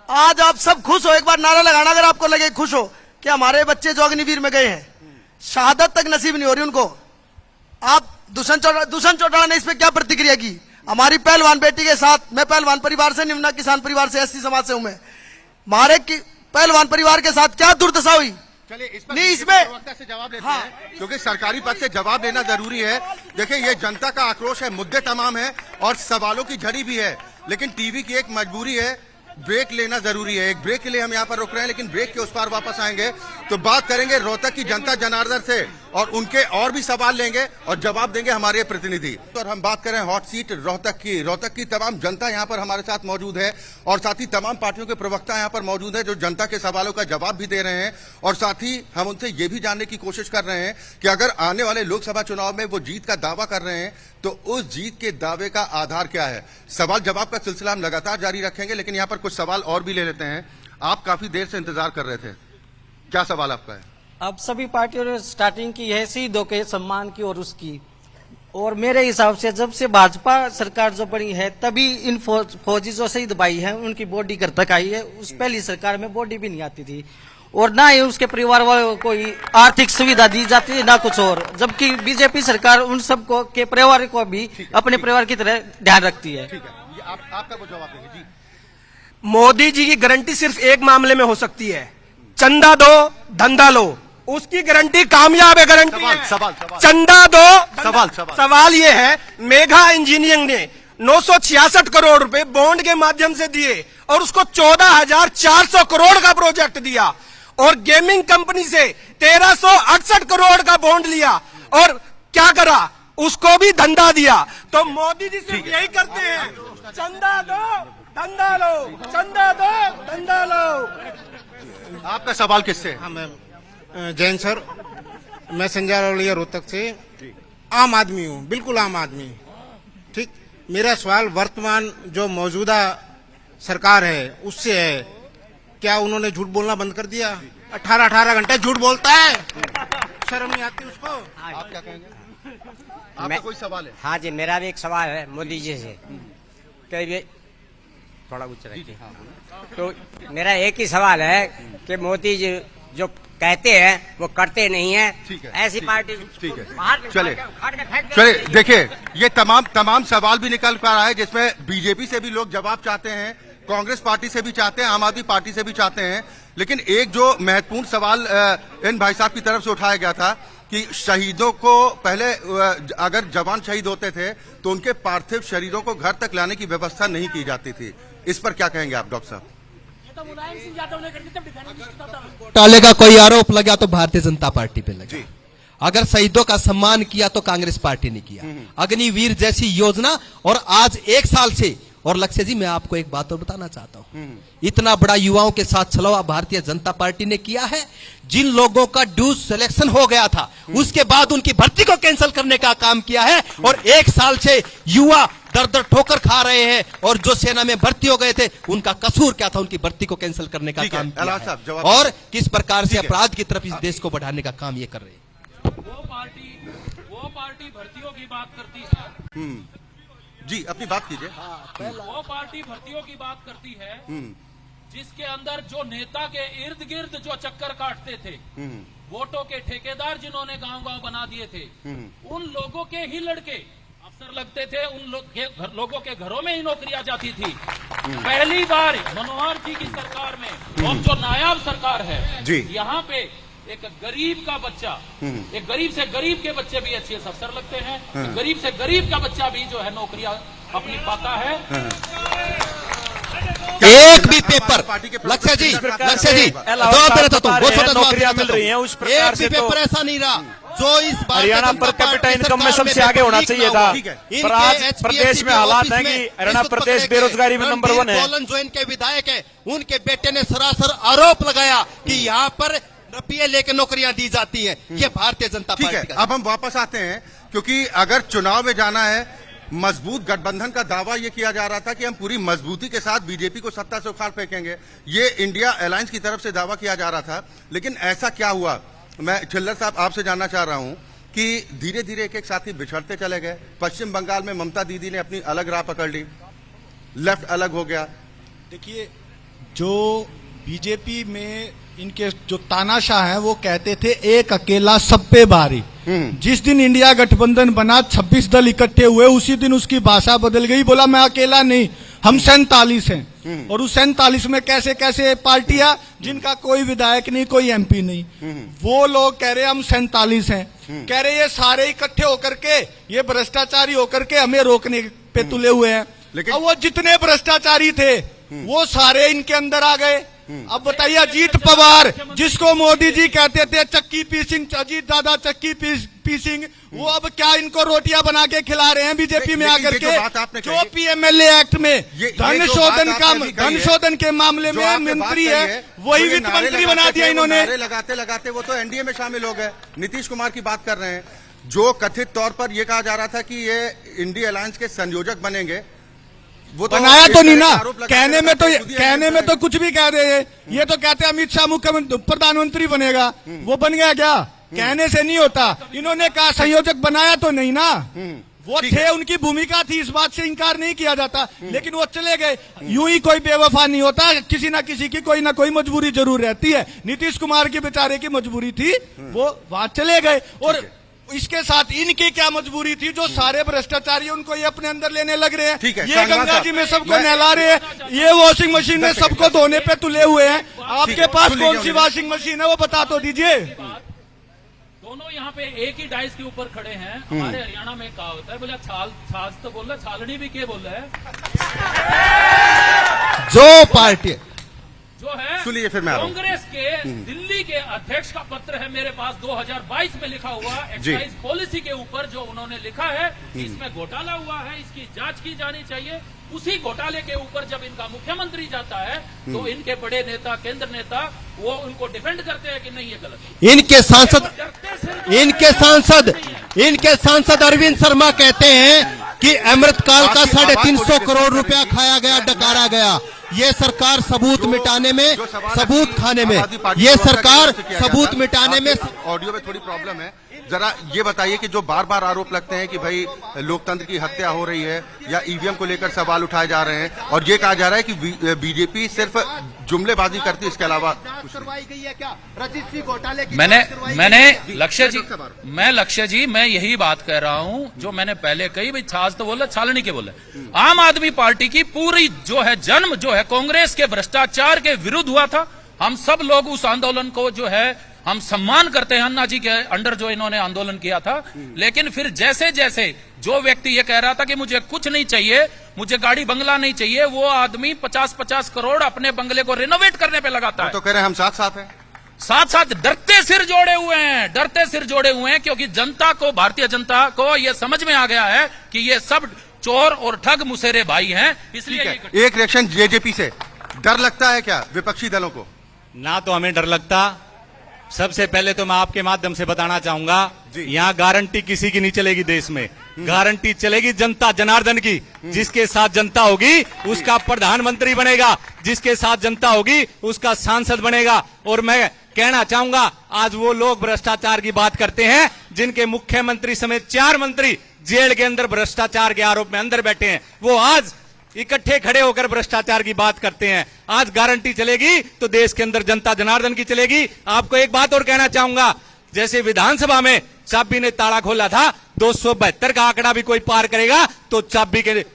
आज आप सब खुश हो, एक बार नारा लगाना अगर आपको लगे खुश हो कि हमारे बच्चे जो अग्निवीर में गए हैं, शहादत तक नसीब नहीं हो रही उनको। आप दुष्यंत चौटाला ने इस पे क्या प्रतिक्रिया की? हमारी पहलवान बेटी के साथ, मैं पहलवान परिवार से, निम्न किसान परिवार से, SC समाज से हूं मैं, हमारे पहलवान परिवार के साथ क्या दुर्दशा हुई? चलिए इसमें से जवाब लेते हैं, क्योंकि सरकारी पक्ष से जवाब लेना जरूरी है। देखिए ये जनता का आक्रोश है, मुद्दे तमाम है और सवालों की झड़ी भी है, लेकिन टीवी की एक मजबूरी है, ब्रेक लेना जरूरी है। एक ब्रेक के लिए हम यहाँ पर रुक रहे हैं, लेकिन ब्रेक के उस पार वापस आएंगे तो बात करेंगे रोहतक की जनता जनार्दन से और उनके और भी सवाल लेंगे और जवाब देंगे हमारे प्रतिनिधि। तो हम बात करें हॉट सीट रोहतक की तमाम जनता यहाँ पर हमारे साथ मौजूद है और साथ ही तमाम पार्टियों के प्रवक्ता यहाँ पर मौजूद है जो जनता के सवालों का जवाब भी दे रहे हैं और साथ ही हम उनसे ये भी जानने की कोशिश कर रहे हैं कि अगर आने वाले लोकसभा चुनाव में वो जीत का दावा कर रहे हैं तो उस जीत के दावे का आधार क्या है। सवाल जवाब का सिलसिला हम लगातार जारी रखेंगे, लेकिन यहाँ पर कुछ सवाल और भी ले लेते हैं। आप काफी देर से इंतजार कर रहे थे, क्या सवाल आपका है? अब सभी पार्टियों ने स्टार्टिंग की है शहीदों के सम्मान की और उसकी, और मेरे हिसाब से जब से भाजपा सरकार जो बनी है तभी इन फौजी जो शहीद भाई हैं उनकी बॉडी घर तक आई है। उस पहली सरकार में बॉडी भी नहीं आती थी और ना ही उसके परिवार वालों को कोई आर्थिक सुविधा दी जाती है ना कुछ और, जबकि बीजेपी सरकार उन सबको के परिवार को भी अपने परिवार की तरह ध्यान रखती है। ठीक है, ये आपका वो जवाब देंगे जी। मोदी जी की गारंटी सिर्फ एक मामले में हो सकती है, चंदा दो धंधा लो, उसकी गारंटी कामयाब है। गारंटी सवाल चंदा दो सवाल सवाल ये है, मेगा इंजीनियरिंग ने 966 करोड़ रुपए बॉन्ड के माध्यम से दिए और उसको 14,400 करोड़ का प्रोजेक्ट दिया और गेमिंग कंपनी से 1,368 करोड़ का बॉन्ड लिया और क्या करा, उसको भी धंधा दिया। तो मोदी जी सिर्फ यही करते हैं, चंदा दो धंधा लो, चंदा दो धंधा लो। आपका सवाल किससे? हाँ मैम, जैन सर, मैं संजय लौलिया रोहतक से आम आदमी हूँ, बिल्कुल आम आदमी। ठीक, मेरा सवाल वर्तमान जो मौजूदा सरकार है उससे है, क्या उन्होंने झूठ बोलना बंद कर दिया? 18 घंटे झूठ बोलता है, शर्म नहीं आती उसको? आप क्या कहेंगे? आपका कोई सवाल है? हाँ जी, मेरा भी एक सवाल है मोदी जी से, थोड़ा कुछ रखिए। तो मेरा एक ही सवाल है कि मोदी जी जो कहते हैं वो करते नहीं है। ठीक है, ऐसी पार्टी। ठीक है, चले देखिए, ये तमाम सवाल भी निकल कर रहा है जिसमें बीजेपी से भी लोग जवाब चाहते हैं, कांग्रेस पार्टी से भी चाहते हैं, आम आदमी पार्टी से भी चाहते हैं। लेकिन एक जो महत्वपूर्ण सवाल इन भाई साहब की तरफ से उठाया गया था कि शहीदों को पहले अगर जवान शहीद होते थे तो उनके पार्थिव शरीरों को घर तक लाने की व्यवस्था नहीं की जाती थी, इस पर क्या कहेंगे आप डॉक्टर साहब? घोटाले का कोई आरोप लगा तो भारतीय जनता पार्टी पे लगा, अगर शहीदों का सम्मान किया तो कांग्रेस पार्टी ने किया, अग्निवीर जैसी योजना। और आज 1 साल से, और लक्ष्य जी मैं आपको एक बात और बताना चाहता हूं, इतना बड़ा युवाओं के साथ छलवा भारतीय जनता पार्टी ने किया है। जिन लोगों का ड्यूज सिलेक्शन हो गया था उसके बाद उनकी भर्ती को कैंसिल करने का काम किया है और 1 साल से युवा दर दर ठोकर खा रहे हैं और जो सेना में भर्ती हो गए थे उनका कसूर क्या था, उनकी भर्ती को कैंसिल करने का काम किया है और किस प्रकार से अपराध की तरफ इस देश को बढ़ाने का काम ये कर रहे हैं। वो पार्टी भर्तियों की बात करती है जी, अपनी बात कीजिए। वो पार्टी भर्तियों की बात करती है जिसके अंदर जो नेता के इर्द गिर्द जो चक्कर काटते थे, वोटों के ठेकेदार जिन्होंने गांव-गांव बना दिए थे, उन लोगों के ही लड़के अफसर लगते थे, उन लोगों के घरों में ही नौकरियां जाती थी। पहली बार मनोहर जी की सरकार में और जो नायाब सरकार है यहाँ पे एक गरीब का बच्चा, एक गरीब से गरीब के बच्चे भी अच्छे अफसर लगते हैं, गरीब से गरीब का बच्चा भी जो है नौकरियां अपनी पाता है। एक भी पेपर, लक्ष्य जी जवाब देना चाहता हूँ, वो छोटा नौकरियां मिल रही हैं उस प्रकार से, एक भी पेपर ऐसा नहीं रहा जो इस हरियाणा पर कैपिटा इनकम में सबसे आगे होना चाहिए था, पर आज प्रदेश में हालात है कि हरियाणा प्रदेश बेरोजगारी में नंबर 1 है। जो इनके विधायक है उनके बेटे ने सरासर आरोप लगाया कि यहाँ पर रुपये लेके नौकरियां दी जाती हैं, ये भारतीय जनता पार्टी है। अब हम वापस आते हैं, क्योंकि अगर चुनाव में जाना है, मजबूत गठबंधन का दावा यह किया जा रहा था कि हम पूरी मजबूती के साथ बीजेपी को सत्ता से उखाड़ फेंकेंगे, ये इंडिया अलायंस की तरफ से दावा किया जा रहा था। लेकिन ऐसा क्या हुआ, मैं छिल्लर साहब आपसे जानना चाह रहा हूं कि धीरे धीरे एक एक साथी बिछड़ते चले गए। पश्चिम बंगाल में ममता दीदी ने अपनी अलग राह पकड़ ली, लेफ्ट अलग हो गया। देखिए, जो बीजेपी में इनके जो तानाशाह हैं वो कहते थे एक अकेला सब पे भारी। जिस दिन इंडिया गठबंधन बना, 26 दल इकट्ठे हुए, उसी दिन उसकी भाषा बदल गई, बोला मैं अकेला नहीं, हम 47 हैं। और उस 47 में कैसे कैसे पार्टियां जिनका कोई विधायक नहीं, कोई एमपी नहीं, वो लोग कह रहे हम 47 हैं, कह रहे ये सारे इकट्ठे होकर के, ये भ्रष्टाचारी होकर के हमें रोकने पे तुले हुए हैं। लेकिन वो जितने भ्रष्टाचारी थे वो सारे इनके अंदर आ गए। अब बताइए अजीत पवार, जिसको मोदी जी कहते थे चक्की पीसिंग, अजीत दादा चक्की पीसिंग, वो अब क्या इनको रोटियां बना के खिला रहे हैं बीजेपी में आकर के। जो पीएमएलए एक्ट में धन शोधन के मामले में मंत्री है, वही वित्त मंत्री बना दिया इन्होंने। लगाते लगाते वो तो एनडीए में शामिल हो गए। नीतीश कुमार की बात कर रहे हैं, जो कथित तौर पर यह कहा जा रहा था कि ये इंडिया अलायंस के संयोजक बनेंगे, वो तो बनाया तो नहीं ना, कहने में तो कुछ भी कह रहे हैं। ये तो कहते हैं अमित शाह मुख्यमंत्री प्रधानमंत्री बनेगा, वो बन गया क्या? कहने से नहीं होता। इन्होंने कहा संयोजक, बनाया तो नहीं ना। वो थे, उनकी भूमिका थी, इस बात से इंकार नहीं किया जाता, लेकिन वो चले गए। यूं ही कोई बेवफा नहीं होता, किसी ना किसी की कोई ना कोई मजबूरी जरूर रहती है। नीतीश कुमार की बेचारे की मजबूरी थी, वो वहां चले गए। और इसके साथ इनकी क्या मजबूरी थी, जो सारे भ्रष्टाचारी उनको ये अपने अंदर लेने लग रहे हैं। ये गंगा जी में सबको नहला रहे हैं, ये वॉशिंग मशीन में सबको धोने पे तुले हुए हैं। आपके पास कौन सी वॉशिंग मशीन है, वो बता तो दीजिए। दोनों यहाँ पे एक ही डाइस के ऊपर खड़े हैं। हमारे हरियाणा में कहा होता है, बोले छाछ तो बोल रहा है, छालनी भी के बोल रहा है। जो पार्टी जो है, सुनिए फिर मैं कांग्रेस के दिल्ली के अध्यक्ष का पत्र है मेरे पास, 2022 में लिखा हुआ एक्साइज पॉलिसी के ऊपर जो उन्होंने लिखा है, इसमें घोटाला हुआ है, इसकी जांच की जानी चाहिए। उसी घोटाले के ऊपर जब इनका मुख्यमंत्री जाता है, तो इनके बड़े नेता, केंद्र नेता, वो उनको डिफेंड करते हैं कि नहीं ये गलत है। इनके सांसद अरविंद शर्मा कहते हैं कि अमृतकाल का 350 करोड़ रुपया खाया गया, डकारा गया। ये सरकार सबूत मिटाने में, सबूत खाने में, ये सरकार सबूत मिटाने में। ऑडियो में थोड़ी प्रॉब्लम है, जरा ये बताइए कि जो बार बार आरोप लगते हैं कि भाई लोकतंत्र की हत्या हो रही है या ईवीएम को लेकर सवाल उठाए जा रहे हैं, और ये कहा जा रहा है कि बीजेपी सिर्फ जुमलेबाजी करती है, इसके अलावा करवाई गई है क्या रजिस्ट्री घोटाले की? मैंने लक्ष्य जी मैं यही बात कह रहा हूं जो मैंने पहले कही। भाई छाछ तो बोला, छालनी के बोले। आम आदमी पार्टी की पूरी जो है जन्म जो है कांग्रेस के भ्रष्टाचार के विरुद्ध हुआ था। हम सब लोग उस आंदोलन को जो है हम सम्मान करते हैं, अन्ना जी के अंडर जो इन्होंने आंदोलन किया था। लेकिन फिर जैसे जैसे जो व्यक्ति ये कह रहा था कि मुझे कुछ नहीं चाहिए, मुझे गाड़ी बंगला नहीं चाहिए, वो आदमी 50-50 करोड़ अपने बंगले को रिनोवेट करने पे लगाता है। तो कह रहे हैं हम साथ साथ हैं, साथ डरते सिर जोड़े हुए हैं, क्योंकि जनता को, भारतीय जनता को ये समझ में आ गया है कि ये सब चोर और ठग मुसेरे भाई हैं। इसलिए एक रिएक्शन जेजेपी से, डर लगता है क्या विपक्षी दलों को? ना तो हमें डर लगता। सबसे पहले तो मैं आपके माध्यम से बताना चाहूंगा, यहाँ गारंटी किसी की नहीं चलेगी देश में। गारंटी चलेगी जनता जनार्दन की। जिसके साथ जनता होगी उसका प्रधानमंत्री बनेगा, जिसके साथ जनता होगी उसका सांसद बनेगा। और मैं कहना चाहूंगा, आज वो लोग भ्रष्टाचार की बात करते हैं जिनके मुख्यमंत्री समेत 4 मंत्री जेल के अंदर भ्रष्टाचार के आरोप में अंदर बैठे हैं, वो आज इकट्ठे खड़े होकर भ्रष्टाचार की बात करते हैं। आज गारंटी चलेगी तो देश के अंदर जनता जनार्दन की चलेगी। आपको एक बात और कहना चाहूंगा, जैसे विधानसभा में चाबी ने ताला खोला था, 272 का आंकड़ा भी कोई पार करेगा तो चाबी के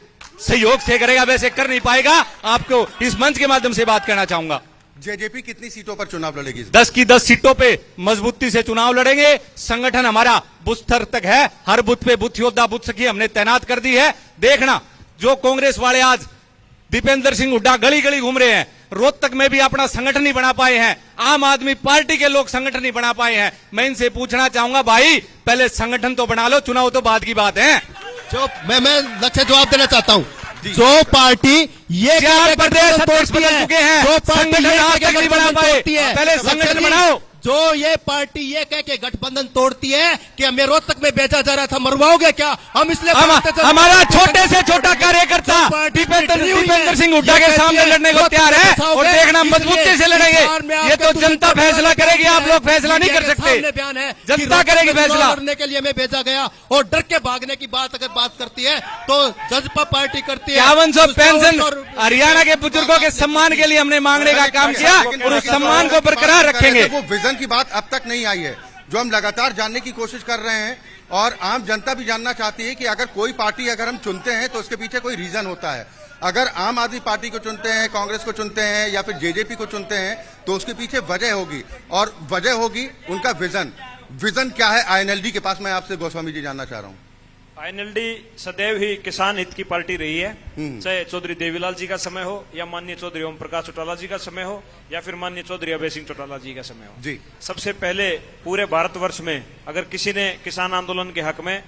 सहयोग से करेगा, वैसे कर नहीं पाएगा। आपको इस मंच के माध्यम से बात करना चाहूंगा। जेजेपी कितनी सीटों पर चुनाव लड़ेगी? 10 की 10 सीटों पे मजबूती से चुनाव लड़ेंगे। संगठन हमारा बूथ स्तर तक है, हर बूथ पे बूथ योद्धा, बूथ सखी हमने तैनात कर दी है। देखना, जो कांग्रेस वाले आज दीपेंद्र सिंह हुड्डा गली गली घूम रहे हैं, रोहतक में भी अपना संगठन नहीं बना पाए हैं, आम आदमी पार्टी के लोग संगठन नहीं बना पाए हैं। मैं इनसे पूछना चाहूंगा, भाई पहले संगठन तो बना लो, चुनाव तो बाद की बात है। जो मैं लक्ष्य जवाब देना चाहता हूँ, जो पार्टी ये प्रदेश अध्यक्ष बदल चुके हैं, जो पार्टी आज तक नहीं बना पाए, पहले संगठन बनाओ। जो ये पार्टी ये कह के गठबंधन तोड़ती है कि हमें रोहतक में भेजा जा रहा था, मरवाओगे क्या? हम इसलिए हमारा छोटे से छोटा कार्यकर्ता दीपेंद्र सिंह हुड्डा के सामने लड़ने को तैयार है, और देखना मजबूती से लड़ेंगे। ये तो जनता फैसला करेगी, आप लोग फैसला नहीं कर सकते, बयान है जनता करेगी फैसला। लड़ने के लिए हमें भेजा गया और डर के भागने की बात अगर बात करती है तो जजपा पार्टी करती है। 5100 पेंशन हरियाणा के बुजुर्गों के सम्मान के लिए हमने मांगने का काम किया, और उस सम्मान को बरकरार रखेंगे। वो विजन की बात अब तक नहीं आई है, जो हम लगातार जानने की कोशिश कर रहे हैं, और आम जनता भी जानना चाहती है कि अगर कोई पार्टी अगर हम चुनते हैं तो उसके पीछे कोई रीजन होता है। अगर आम आदमी पार्टी को चुनते हैं, कांग्रेस को चुनते हैं या फिर जेजेपी को चुनते हैं, तो उसके पीछे वजह होगी, और वजह होगी उनका विजन। विजन क्या है आईएनएलडी के पास? मैं आपसे गोस्वामी जी जानना चाह रहा हूं। आईएनएलडी सदैव ही किसान हित की पार्टी रही है, चाहे चौधरी देवीलाल जी का समय हो या माननीय चौधरी ओम प्रकाश चौटाला जी का समय हो या फिर माननीय चौधरी अभय सिंह चौटाला जी का समय हो। जी। सबसे पहले पूरे भारतवर्ष में अगर किसी ने किसान आंदोलन के हक में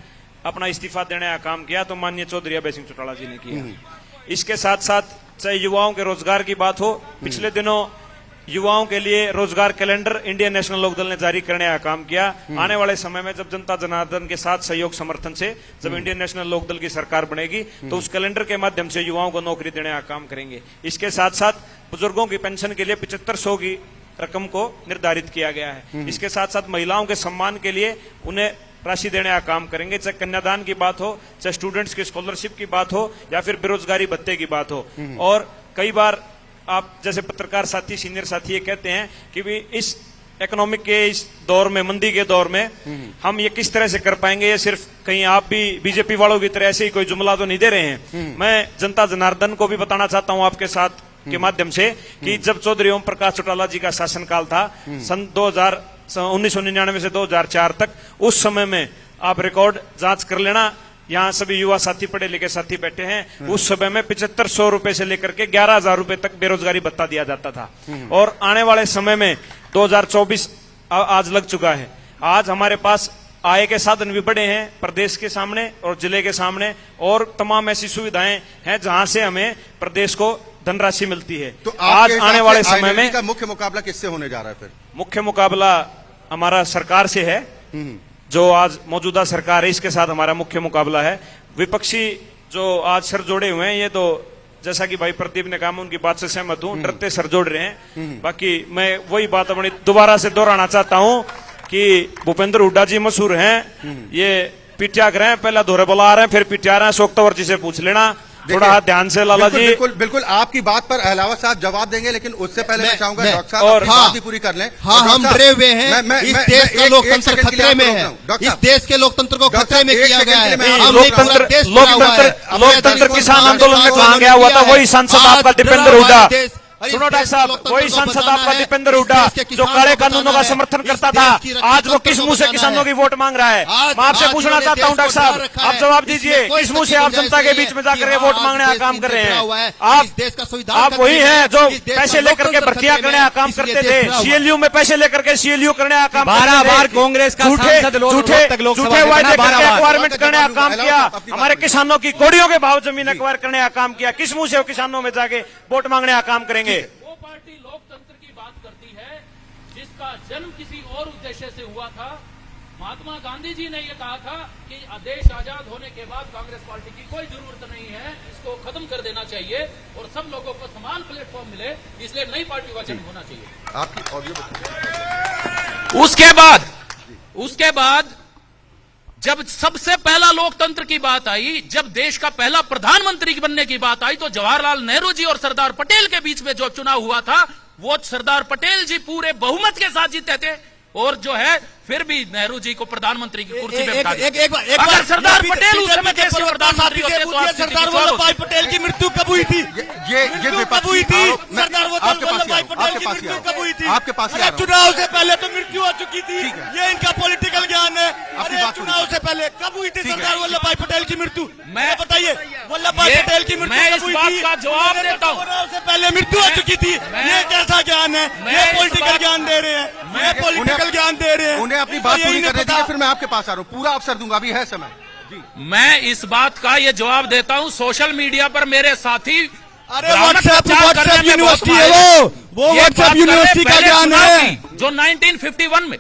अपना इस्तीफा देने का काम किया तो माननीय चौधरी अभय सिंह चौटाला जी ने किया। इसके साथ साथ चाहे युवाओं के रोजगार की बात हो, पिछले दिनों युवाओं के लिए रोजगार कैलेंडर इंडियन नेशनल लोकदल ने जारी करने का काम किया। आने वाले समय में जब जनता जनार्दन के साथ सहयोग समर्थन से जब इंडियन नेशनल लोकदल की सरकार बनेगी तो उस कैलेंडर के माध्यम से युवाओं को नौकरी देने का काम करेंगे। इसके साथ साथ बुजुर्गों की पेंशन के लिए 7500 की रकम को निर्धारित किया गया है। इसके साथ साथ महिलाओं के सम्मान के लिए उन्हें राशि देने का काम करेंगे, चाहे कन्यादान की बात हो, चाहे स्टूडेंट्स की स्कॉलरशिप की बात हो या फिर बेरोजगारी भत्ते की बात हो। और कई बार आप जैसे पत्रकार साथी, सीनियर साथी ये कहते हैं कि भी इस इकोनॉमिक के इस दौर में, मंदी के दौर में हम ये किस तरह से कर पाएंगे, ये सिर्फ कहीं आप भी बीजेपी वालों की तरह ऐसे ही कोई जुमला तो नहीं दे रहे हैं। मैं जनता जनार्दन को भी बताना चाहता हूं आपके साथ के माध्यम से कि जब चौधरी ओम प्रकाश चौटाला जी का शासनकाल था सन 1999 से 2004 तक, उस समय में आप रिकॉर्ड जांच कर लेना, यहाँ सभी युवा साथी, पढ़े लिखे साथी बैठे हैं, उस समय में 7500 रुपए से लेकर के 11,000 रुपए तक बेरोजगारी भत्ता दिया जाता था। और आने वाले समय में 2024 आज लग चुका है। आज हमारे पास आय के साधन भी बड़े हैं प्रदेश के सामने और जिले के सामने, और तमाम ऐसी सुविधाएं हैं जहां से हमें प्रदेश को धनराशि मिलती है। तो आज आने वाले समय में का मुख्य मुकाबला किससे होने जा रहा है? फिर मुख्य मुकाबला हमारा सरकार से है, जो आज मौजूदा सरकार है, इसके साथ हमारा मुख्य मुकाबला है। विपक्षी जो आज सर जोड़े हुए हैं, ये तो जैसा कि भाई प्रदीप ने कहा, मैं उनकी बात से सहमत हूं, डरते सर जोड़ रहे हैं। बाकी मैं वही बात अपनी दोबारा से दोहराना चाहता हूं कि भूपेंद्र हुड्डा जी मशहूर हैं, ये पिटिया कर रहे हैं, पहला दोहरे बोला आ रहे हैं, फिर पिटिया रहे हैं। सोक्तवर जी से पूछ लेना थोड़ा ध्यान से लाला जी। बिल्कुल बिल्कुल आपकी बात पर अलावा साहब जवाब देंगे, लेकिन उससे पहले मैं चाहूंगा डॉक्टर साहब और अपनी बात भी पूरी कर लें। हाँ, हम डरे हुए हैं। इस देश का लोकतंत्र खतरे में है। इस देश के लोकतंत्र को खतरे में किया गया है। लोकतंत्र किसान आंदोलन में कहा गया हुआ था, वही सांसद आपका दीपेंद्र हुड्डा। सुनो डॉक्टर साहब, वही सांसद आपका दीपेंद्र हुड्डा जो काले कानूनों का समर्थन करता था, आज वो किस मुंह से किसानों की वोट मांग रहा है? मैं आपसे पूछना चाहता हूं डॉक्टर साहब, आप जवाब दीजिए, किस मुंह से आप जनता के बीच में जाकर के वोट मांगने का काम कर रहे हैं? आप वही हैं जो पैसे लेकर के भर्तियां करने का काम करते थे, सीएलयू में पैसे लेकर के सीएलयू करने का काम, 12 बार कांग्रेस का सांसद झूठे वायदे करके एक्वायरमेंट करने का काम किया, हमारे किसानों की कोड़ियों के भाव जमीन एक्वायर करने का काम किया। किस मुंह से वो किसानों में जाके वोट मांगने का काम करेंगे? वो पार्टी लोकतंत्र की बात करती है जिसका जन्म किसी और उद्देश्य से हुआ था। महात्मा गांधी जी ने यह कहा था कि देश आजाद होने के बाद कांग्रेस पार्टी की कोई जरूरत नहीं है, इसको खत्म कर देना चाहिए और सब लोगों को समान प्लेटफॉर्म मिले, इसलिए नई पार्टी का जन्म होना चाहिए। आपकी ऑडियो उसके बाद जब सबसे पहला लोकतंत्र की बात आई, जब देश का पहला प्रधानमंत्री बनने की बात आई, तो जवाहरलाल नेहरू जी और सरदार पटेल के बीच में जो चुनाव हुआ था, वो सरदार पटेल जी पूरे बहुमत के साथ जीते थे, और जो है फिर भी नेहरू जी को प्रधानमंत्री की कुर्सी पे बिठा दिया। अगर सरदार पटेल उस समय देश के प्रधानमंत्री होते तो आज सरदार वल्लभ भाई पटेल की मृत्यु कब हुई थी? ये कब हुई थी? सरदार वल्लभ भाई पटेल की मृत्यु कब हुई थी? आपके पास चुनाव से पहले तो मृत्यु हो चुकी थी, ये इनका पॉलिटिकल ज्ञान है। अरे चुनाव से पहले कब हुई थी सरदार वल्लभ भाई पटेल की मृत्यु? मैं बताइए, वल्लभ भाई पटेल की मृत्यु मैं इस बात का जवाब देता हूँ। चुनाव से पहले मृत्यु हो चुकी थी, ये कैसा ज्ञान है? ये पॉलिटिकल ज्ञान दे रहे हैं, ये पॉलिटिकल ज्ञान दे रहे हैं। उन्हें अपनी बात पूरी करने दीजिए, फिर मैं आपके पास आ रहा हूँ, पूरा अवसर दूंगा, अभी है समय जी। मैं इस बात का ये जवाब देता हूं, सोशल मीडिया पर मेरे साथी, अरे व्हाट्सएप यूनिवर्सिटी है, वो व्हाट्सएप यूनिवर्सिटी का ज्ञान है जो 1951 में,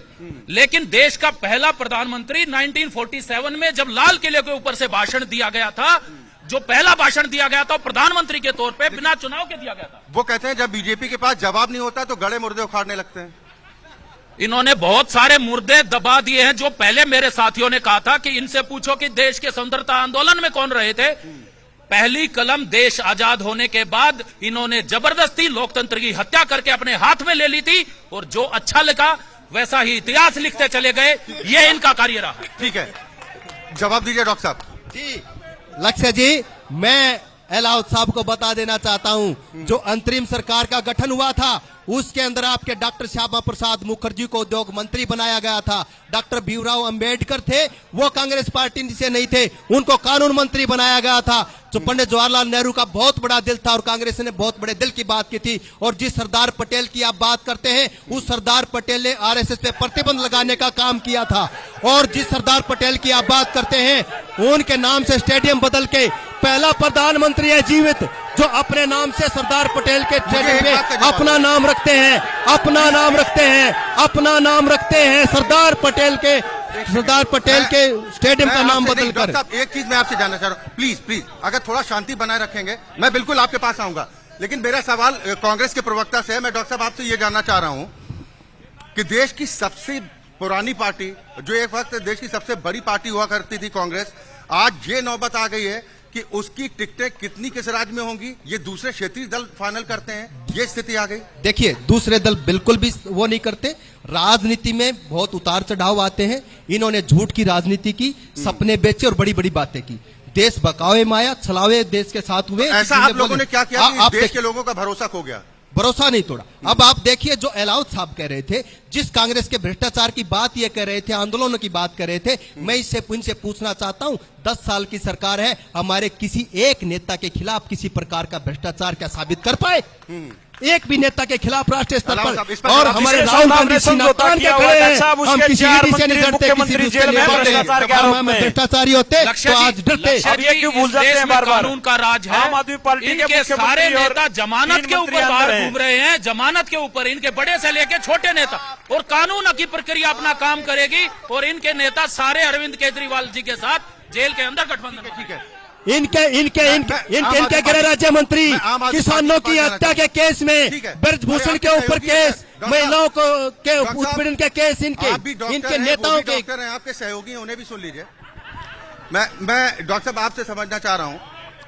लेकिन देश का पहला प्रधानमंत्री 1947 में जब लाल किले के ऊपर से भाषण दिया गया था, जो पहला भाषण दिया गया था प्रधानमंत्री के तौर पे बिना चुनाव के दिया गया था। वो कहते हैं जब बीजेपी के पास जवाब नहीं होता तो गड़े मुर्दे उखाड़ने लगते हैं। इन्होंने बहुत सारे मुर्दे दबा दिए हैं, जो पहले मेरे साथियों ने कहा था कि इनसे पूछो कि देश के स्वतंत्रता आंदोलन में कौन रहे थे। पहली कलम देश आजाद होने के बाद इन्होंने जबरदस्ती लोकतंत्र की हत्या करके अपने हाथ में ले ली थी, और जो अच्छा लिखा वैसा ही इतिहास लिखते चले गए, ये इनका कार्य रहा। ठीक है, जवाब दीजिए डॉक्टर साहब। जी लक्ष्य जी, मैं एलाउद साहब को बता देना चाहता हूं, जो अंतरिम सरकार का गठन हुआ था उसके अंदर आपके डॉक्टर श्यामा प्रसाद मुखर्जी को उद्योग मंत्री बनाया गया था। डॉक्टर भीमराव अंबेडकर थे, वो कांग्रेस पार्टी से नहीं थे, उनको कानून मंत्री बनाया गया था। जो पंडित जवाहरलाल नेहरू का बहुत बड़ा दिल था और कांग्रेस ने बहुत बड़े दिल की बात की थी। और जिस सरदार पटेल की आप बात करते हैं, उस सरदार पटेल ने आरएसएस पे प्रतिबंध लगाने का काम किया था। और जिस सरदार पटेल की आप बात करते हैं, उनके नाम से स्टेडियम बदल के पहला प्रधानमंत्री है जीवित जो अपने नाम से सरदार पटेल के स्टेडियम पे अपना नाम रखते हैं, अपना नाम रखते हैं, अपना नाम रखते हैं सरदार पटेल के स्टेडियम का नाम बदल कर। एक चीज मैं आपसे जानना चाह रहा हूँ, प्लीज प्लीज अगर थोड़ा शांति बनाए रखेंगे मैं बिल्कुल आपके पास आऊंगा। लेकिन मेरा सवाल कांग्रेस के प्रवक्ता से है। मैं डॉक्टर साहब आपसे ये जानना चाह रहा हूँ कि देश की सबसे पुरानी पार्टी, जो एक वक्त देश की सबसे बड़ी पार्टी हुआ करती थी कांग्रेस, आज ये नौबत आ गई है कि उसकी टिकटें कितनी किस राज्य में होंगी ये दूसरे क्षेत्रीय दल फाइनल करते हैं, ये स्थिति आ गई। देखिए, दूसरे दल बिल्कुल भी वो नहीं करते। राजनीति में बहुत उतार चढ़ाव आते हैं। इन्होंने झूठ की राजनीति की, सपने बेचे और बड़ी बड़ी बातें की। देश बकावे माया छलावे देश के साथ हुए। ऐसा आप लोगों ने क्या किया कि देश के लोगों का भरोसा खो गया? भरोसा नहीं तोड़ा। अब आप देखिए, जो एलाउद साहब कह रहे थे, जिस कांग्रेस के भ्रष्टाचार की बात ये कह रहे थे, आंदोलनों की बात कर रहे थे, मैं इनसे पूछना चाहता हूं, 10 साल की सरकार है, हमारे किसी एक नेता के खिलाफ किसी प्रकार का भ्रष्टाचार क्या साबित कर पाए? एक भी नेता के खिलाफ राष्ट्रीय स्तर पर। और हमारे राहुल गांधी सीना तान के खड़े हैं, हम किसी से नहीं डरते, भ्रष्टाचारी होते तो आज डरते। क्यों भूल जाते हैं बार बार? कानून का राज है, आम आदमी पार्टी के सारे नेता जमानत के ऊपर बाहर घूम रहे हैं, जमानत के ऊपर, इनके बड़े से लेके छोटे नेता, और कानून की प्रक्रिया अपना काम करेगी और इनके नेता सारे अरविंद केजरीवाल जी के साथ जेल के अंदर गठबंधन। ठीक है, इनके गृह राज्य मंत्री किसानों की हत्या के केस में, ब्रजभूषण के ऊपर केस, महिलाओं को के उत्पीड़न के केस, इनके नेताओं के। आपके सहयोगी उन्हें भी सुन लीजिए। मैं डॉक्टर साहब आपसे समझना चाह रहा हूं,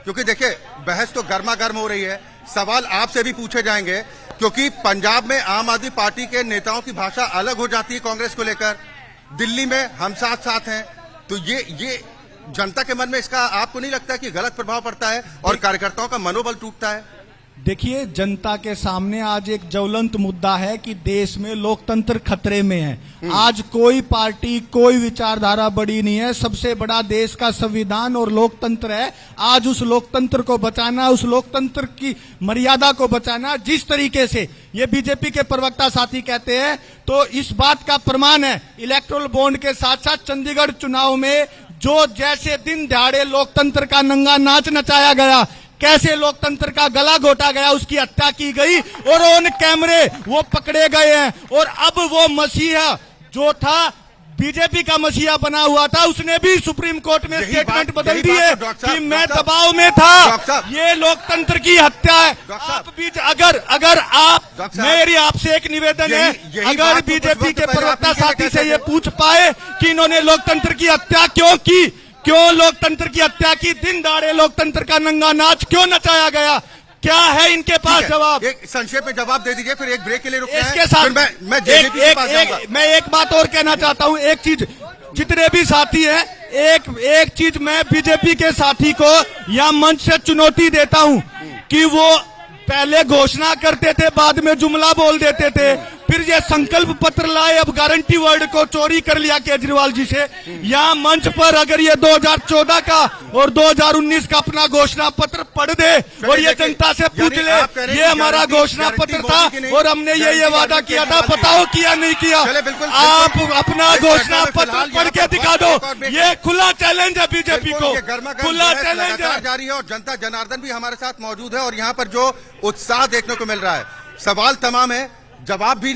क्योंकि देखिए बहस तो गर्मा गर्म हो रही है, सवाल आपसे भी पूछे जाएंगे, क्योंकि पंजाब में आम आदमी पार्टी के नेताओं की भाषा अलग हो जाती है कांग्रेस को लेकर, दिल्ली में हम साथ साथ हैं, तो ये जनता के मन में इसका आपको नहीं लगता कि गलत प्रभाव पड़ता है और कार्यकर्ताओं का मनोबल टूटता है? देखिए, जनता के सामने आज एक ज्वलंत मुद्दा है कि देश में लोकतंत्र खतरे में है। आज कोई पार्टी, कोई विचारधारा बड़ी नहीं है, सबसे बड़ा देश का संविधान और लोकतंत्र है। आज उस लोकतंत्र को बचाना, उस लोकतंत्र की मर्यादा को बचाना, जिस तरीके से ये बीजेपी के प्रवक्ता साथी कहते हैं, तो इस बात का प्रमाण है इलेक्टोरल बॉन्ड के साथ साथ चंडीगढ़ चुनाव में जो जैसे दिन दहाड़े लोकतंत्र का नंगा नाच नचाया गया, कैसे लोकतंत्र का गला घोटा गया, उसकी हत्या की गई और ऑन कैमरे वो पकड़े गए हैं। और अब वो मसीहा जो था, बीजेपी का मसीहा बना हुआ था, उसने भी सुप्रीम कोर्ट में स्टेटमेंट बदल दी है कि मैं दबाव में था। ये लोकतंत्र की हत्या है। आप भी अगर आप, मेरी आपसे एक निवेदन है, अगर बीजेपी के प्रवक्ता साथी से ये पूछ पाए कि इन्होंने लोकतंत्र की हत्या क्यों की, क्यों लोकतंत्र की हत्या की, दिन दहाड़े लोकतंत्र का नंगा नाच क्यों नचाया गया, क्या है इनके पास जवाब? एक संक्षेप में जवाब दे दीजिए, फिर एक ब्रेक के लिए रुकते हैं। इसके साथ मैं एक बात और कहना चाहता हूं, एक चीज, जितने भी साथी हैं, एक चीज मैं बीजेपी के साथी को या मंच से चुनौती देता हूं कि वो पहले घोषणा करते थे, बाद में जुमला बोल देते थे, फिर ये संकल्प पत्र लाए, अब गारंटी वर्ड को चोरी कर लिया केजरीवाल जी से। यहाँ मंच पर अगर ये 2014 का और 2019 का अपना घोषणा पत्र पढ़ दे और ये जनता से पूछ ले, ये हमारा घोषणा पत्र था और हमने ये वादा किया था, बताओ किया नहीं किया? आप अपना घोषणा पत्र पढ़ के दिखा दो। ये खुला चैलेंज है बीजेपी को, खुला चैलेंज है जारी है। और जनता जनार्दन भी हमारे साथ मौजूद है और यहाँ पर जो उत्साह देखने को मिल रहा है, सवाल तमाम है, जवाब भी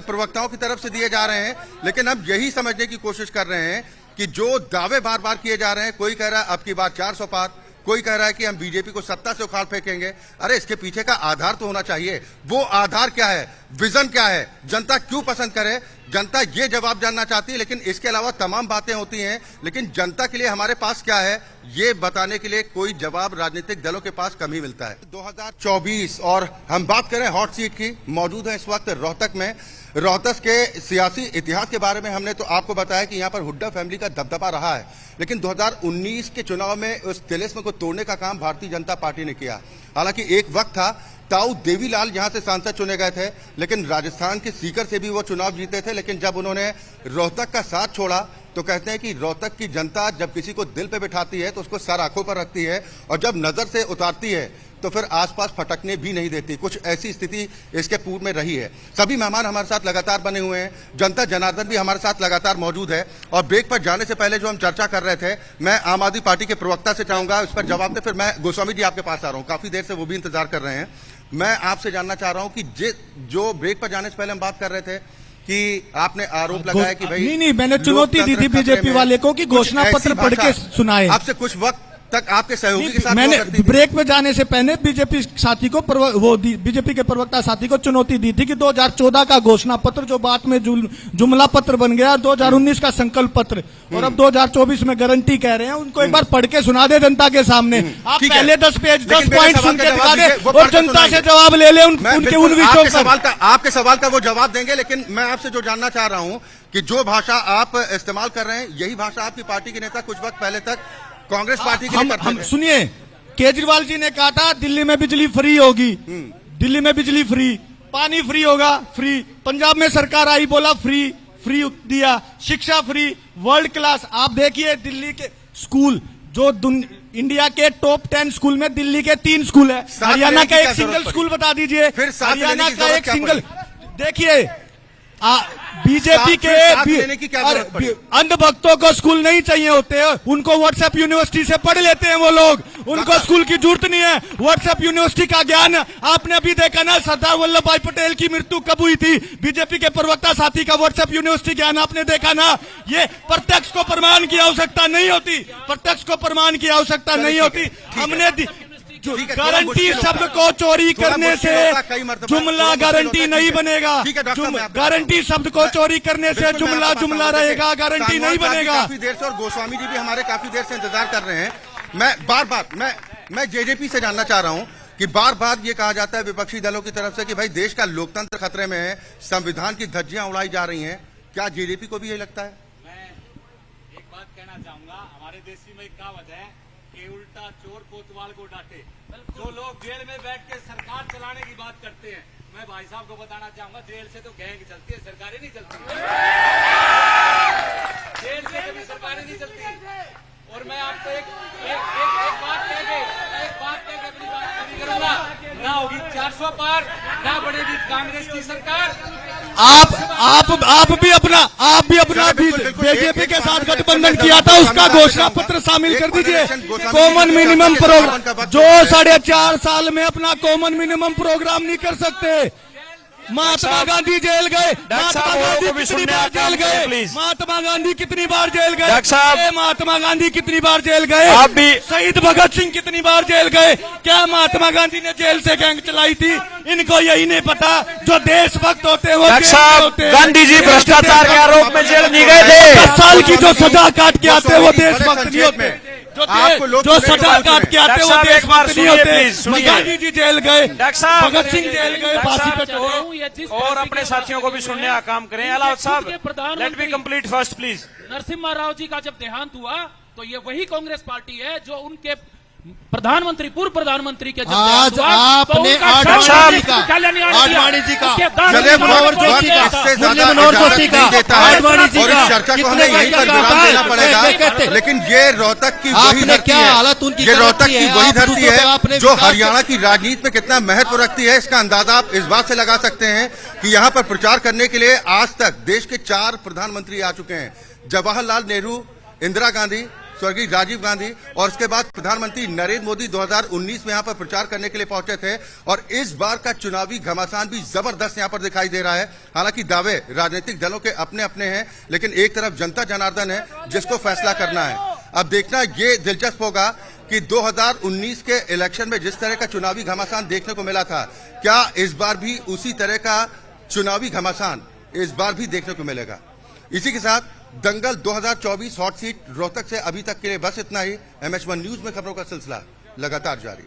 प्रवक्ताओं की तरफ से दिए जा रहे हैं, लेकिन हम यही समझने की कोशिश कर रहे हैं कि जो दावे बार बार किए जा रहे हैं, कोई कह रहा है अब की बार 400 पार, कोई कह रहा है कि हम बीजेपी को सत्ता से उखाड़ फेंकेंगे। अरे इसके पीछे का आधार तो होना चाहिए। वो आधार क्या है, विजन क्या है, जनता क्यों पसंद करे, जनता ये जवाब जानना चाहती है। लेकिन इसके अलावा तमाम बातें होती हैं, लेकिन जनता के लिए हमारे पास क्या है ये बताने के लिए कोई जवाब राजनीतिक दलों के पास कम ही मिलता है। 2024 और हम बात करें हॉट सीट की, मौजूद है इस वक्त रोहतक में। रोहतक के सियासी इतिहास के बारे में हमने तो आपको बताया कि यहाँ पर हुड्डा फैमिली का दबदबा रहा है, लेकिन 2019 के चुनाव में उस तिलिस्म को तोड़ने का काम भारतीय जनता पार्टी ने किया। हालांकि एक वक्त था ताऊ देवीलाल यहां से सांसद चुने गए थे, लेकिन राजस्थान के सीकर से भी वो चुनाव जीते थे। लेकिन जब उन्होंने रोहतक का साथ छोड़ा तो कहते हैं कि रोहतक की जनता जब किसी को दिल पे बिठाती है तो उसको सर आंखों पर रखती है, और जब नजर से उतारती है तो फिर आसपास फटकने भी नहीं देती। कुछ ऐसी स्थिति इसके पूर्व में रही है। सभी मेहमान हमारे साथ लगातार बने हुए हैं, जनता जनार्दन भी हमारे साथ लगातार मौजूद है। और ब्रेक पर जाने से पहले जो हम चर्चा कर रहे थे, मैं आम आदमी पार्टी के प्रवक्ता से चाहूंगा उस पर जवाब दे। फिर मैं गोस्वामी जी आपके पास आ रहा हूं, काफी देर से वो भी इंतजार कर रहे हैं। मैं आपसे जानना चाह रहा हूं कि जो ब्रेक पर जाने से पहले हम बात कर रहे थे कि आपने आरोप लगाया कि भाई नहीं, मैंने चुनौती दी थी बीजेपी वाले को कि घोषणा पत्र पढ़ के सुनाए। आपसे कुछ वक्त तक आपके सहयोगी के साथ मैंने ब्रेक में जाने से पहले बीजेपी साथी को बीजेपी के प्रवक्ता साथी को चुनौती दी थी कि 2014 का घोषणा पत्र जो बाद में जुमला पत्र बन गया, 2019 का संकल्प पत्र, और अब 2024 में गारंटी कह रहे हैं, उनको एक बार पढ़ के सुना दे जनता के सामने। आप पहले 10 पॉइंट सुन के दिखा दे और जनता से जवाब ले ले उनके उन विषयों का। आपके सवाल का वो जवाब देंगे, लेकिन मैं आपसे जो जानना चाह रहा हूं कि जो भाषा आप इस्तेमाल कर रहे हैं, यही भाषा आपकी पार्टी के नेता कुछ वक्त पहले तक कांग्रेस पार्टी के लिए करते थे। सुनिए, केजरीवाल जी ने कहा था दिल्ली में बिजली फ्री होगी, दिल्ली में बिजली फ्री, पानी फ्री होगा, फ्री। पंजाब में सरकार आई, बोला फ्री दिया, शिक्षा फ्री, वर्ल्ड क्लास। आप देखिए दिल्ली के स्कूल, जो इंडिया के टॉप 10 स्कूल में दिल्ली के 3 स्कूल है। हरियाणा का एक सिंगल स्कूल बता दीजिए, हरियाणा का एक सिंगल। देखिए बीजेपी के अंधभक्तों को स्कूल नहीं चाहिए होते हैं, उनको व्हाट्सएप यूनिवर्सिटी से पढ़ लेते हैं वो लोग, उनको स्कूल की जरूरत नहीं है। व्हाट्सएप यूनिवर्सिटी का ज्ञान आपने अभी देखा ना, सरदार वल्लभ भाई पटेल की मृत्यु कब हुई थी, बीजेपी के प्रवक्ता साथी का व्हाट्सएप यूनिवर्सिटी ज्ञान आपने देखा ना। ये प्रत्यक्ष को प्रमाण की आवश्यकता नहीं होती, प्रत्यक्ष को प्रमाण की आवश्यकता नहीं होती। हमने गारंटी शब्द को चोरी करने से जुमला गारंटी नहीं बनेगा, गारंटी शब्द को चोरी करने से जुमला रहेगा, गारंटी नहीं बनेगा। काफी देर से, और गोस्वामी जी भी हमारे काफी देर से इंतजार कर रहे हैं। मैं जेजेपी से जानना चाह रहा हूं कि बार बार ये कहा जाता है विपक्षी दलों की तरफ से कि भाई देश का लोकतंत्र खतरे में है, संविधान की धज्जियां उड़ाई जा रही हैं। क्या जेजेपी को भी यही लगता है? मैं एक बात कहना चाहूंगा, हमारे देश में एक कहावत है कि उल्टा चोर कोतवाल को डांटे। जो लोग जेल में बैठ के सरकार चलाने की बात करते हैं, मैं भाई साहब को बताना चाहूंगा, जेल से तो गैंग चलती है, सरकारें नहीं चलती। जेल से कभी सरकारें नहीं चलती। और मैं आपको एक बात कह के अपनी बात पूरी करूंगा, ना होगी 400 पार, ना बढ़ेगी कांग्रेस की सरकार। आप भी अपना बीजेपी के साथ गठबंधन किया था, उसका घोषणा पत्र शामिल कर दीजिए। कॉमन मिनिमम प्रोग्राम, जो 4.5 साल में अपना कॉमन मिनिमम प्रोग्राम नहीं कर सकते। महात्मा गांधी जेल गए, महात्मा गांधी कितनी बार जेल गए, महात्मा गांधी कितनी बार जेल गए, महात्मा गांधी कितनी बार जेल गए, आप भी शहीद भगत सिंह कितनी बार जेल गए। क्या महात्मा गांधी ने जेल से गैंग चलाई थी? इनको यही नहीं पता, जो देशभक्त होते हैं वो गांधी जी भ्रष्टाचार के आरोप में जेल नहीं गए थे। 10 साल की जो सजा काट के आते हैं वो देशभक्त नहीं होते, जो सजा काट के आते हैं वो देशभक्त नहीं होते। गांधी जी जेल गए, भगत सिंह जेल गए, फांसी पे चढ़े। और अपने साथियों को भी सुनने का काम करें। अलाउद्दीन साहब, let me complete first please. Narasimha Rao ji का जब देहांत हुआ तो ये वही कांग्रेस पार्टी है जो उनके प्रधानमंत्री, पूर्व प्रधानमंत्री के आज आपने आडवाणी जी का लेकिन ये रोहतक की वही धरती है, ये रोहतक की वही धरती है जो हरियाणा की राजनीति में कितना महत्व रखती है। इसका अंदाजा आप इस बात से लगा सकते हैं कि यहाँ पर प्रचार करने के लिए आज तक देश के 4 प्रधानमंत्री आ चुके हैं। जवाहरलाल नेहरू, इंदिरा गांधी, स्वर्गीय राजीव गांधी, और उसके बाद प्रधानमंत्री नरेंद्र मोदी 2019 में यहां पर प्रचार करने के लिए पहुंचे थे। और इस बार का चुनावी घमासान भी जबरदस्त यहां पर दिखाई दे रहा है। हालांकि दावे राजनीतिक दलों के अपने अपने हैं, लेकिन एक तरफ जनता जनार्दन है जिसको फैसला करना है। अब देखना ये दिलचस्प होगा कि 2019 के इलेक्शन में जिस तरह का चुनावी घमासान देखने को मिला था, क्या इस बार भी उसी तरह का चुनावी घमासान इस बार भी देखने को मिलेगा? इसी के साथ दंगल 2024 हॉट सीट रोहतक से अभी तक के लिए बस इतना ही। MH1 न्यूज में खबरों का सिलसिला लगातार जारी।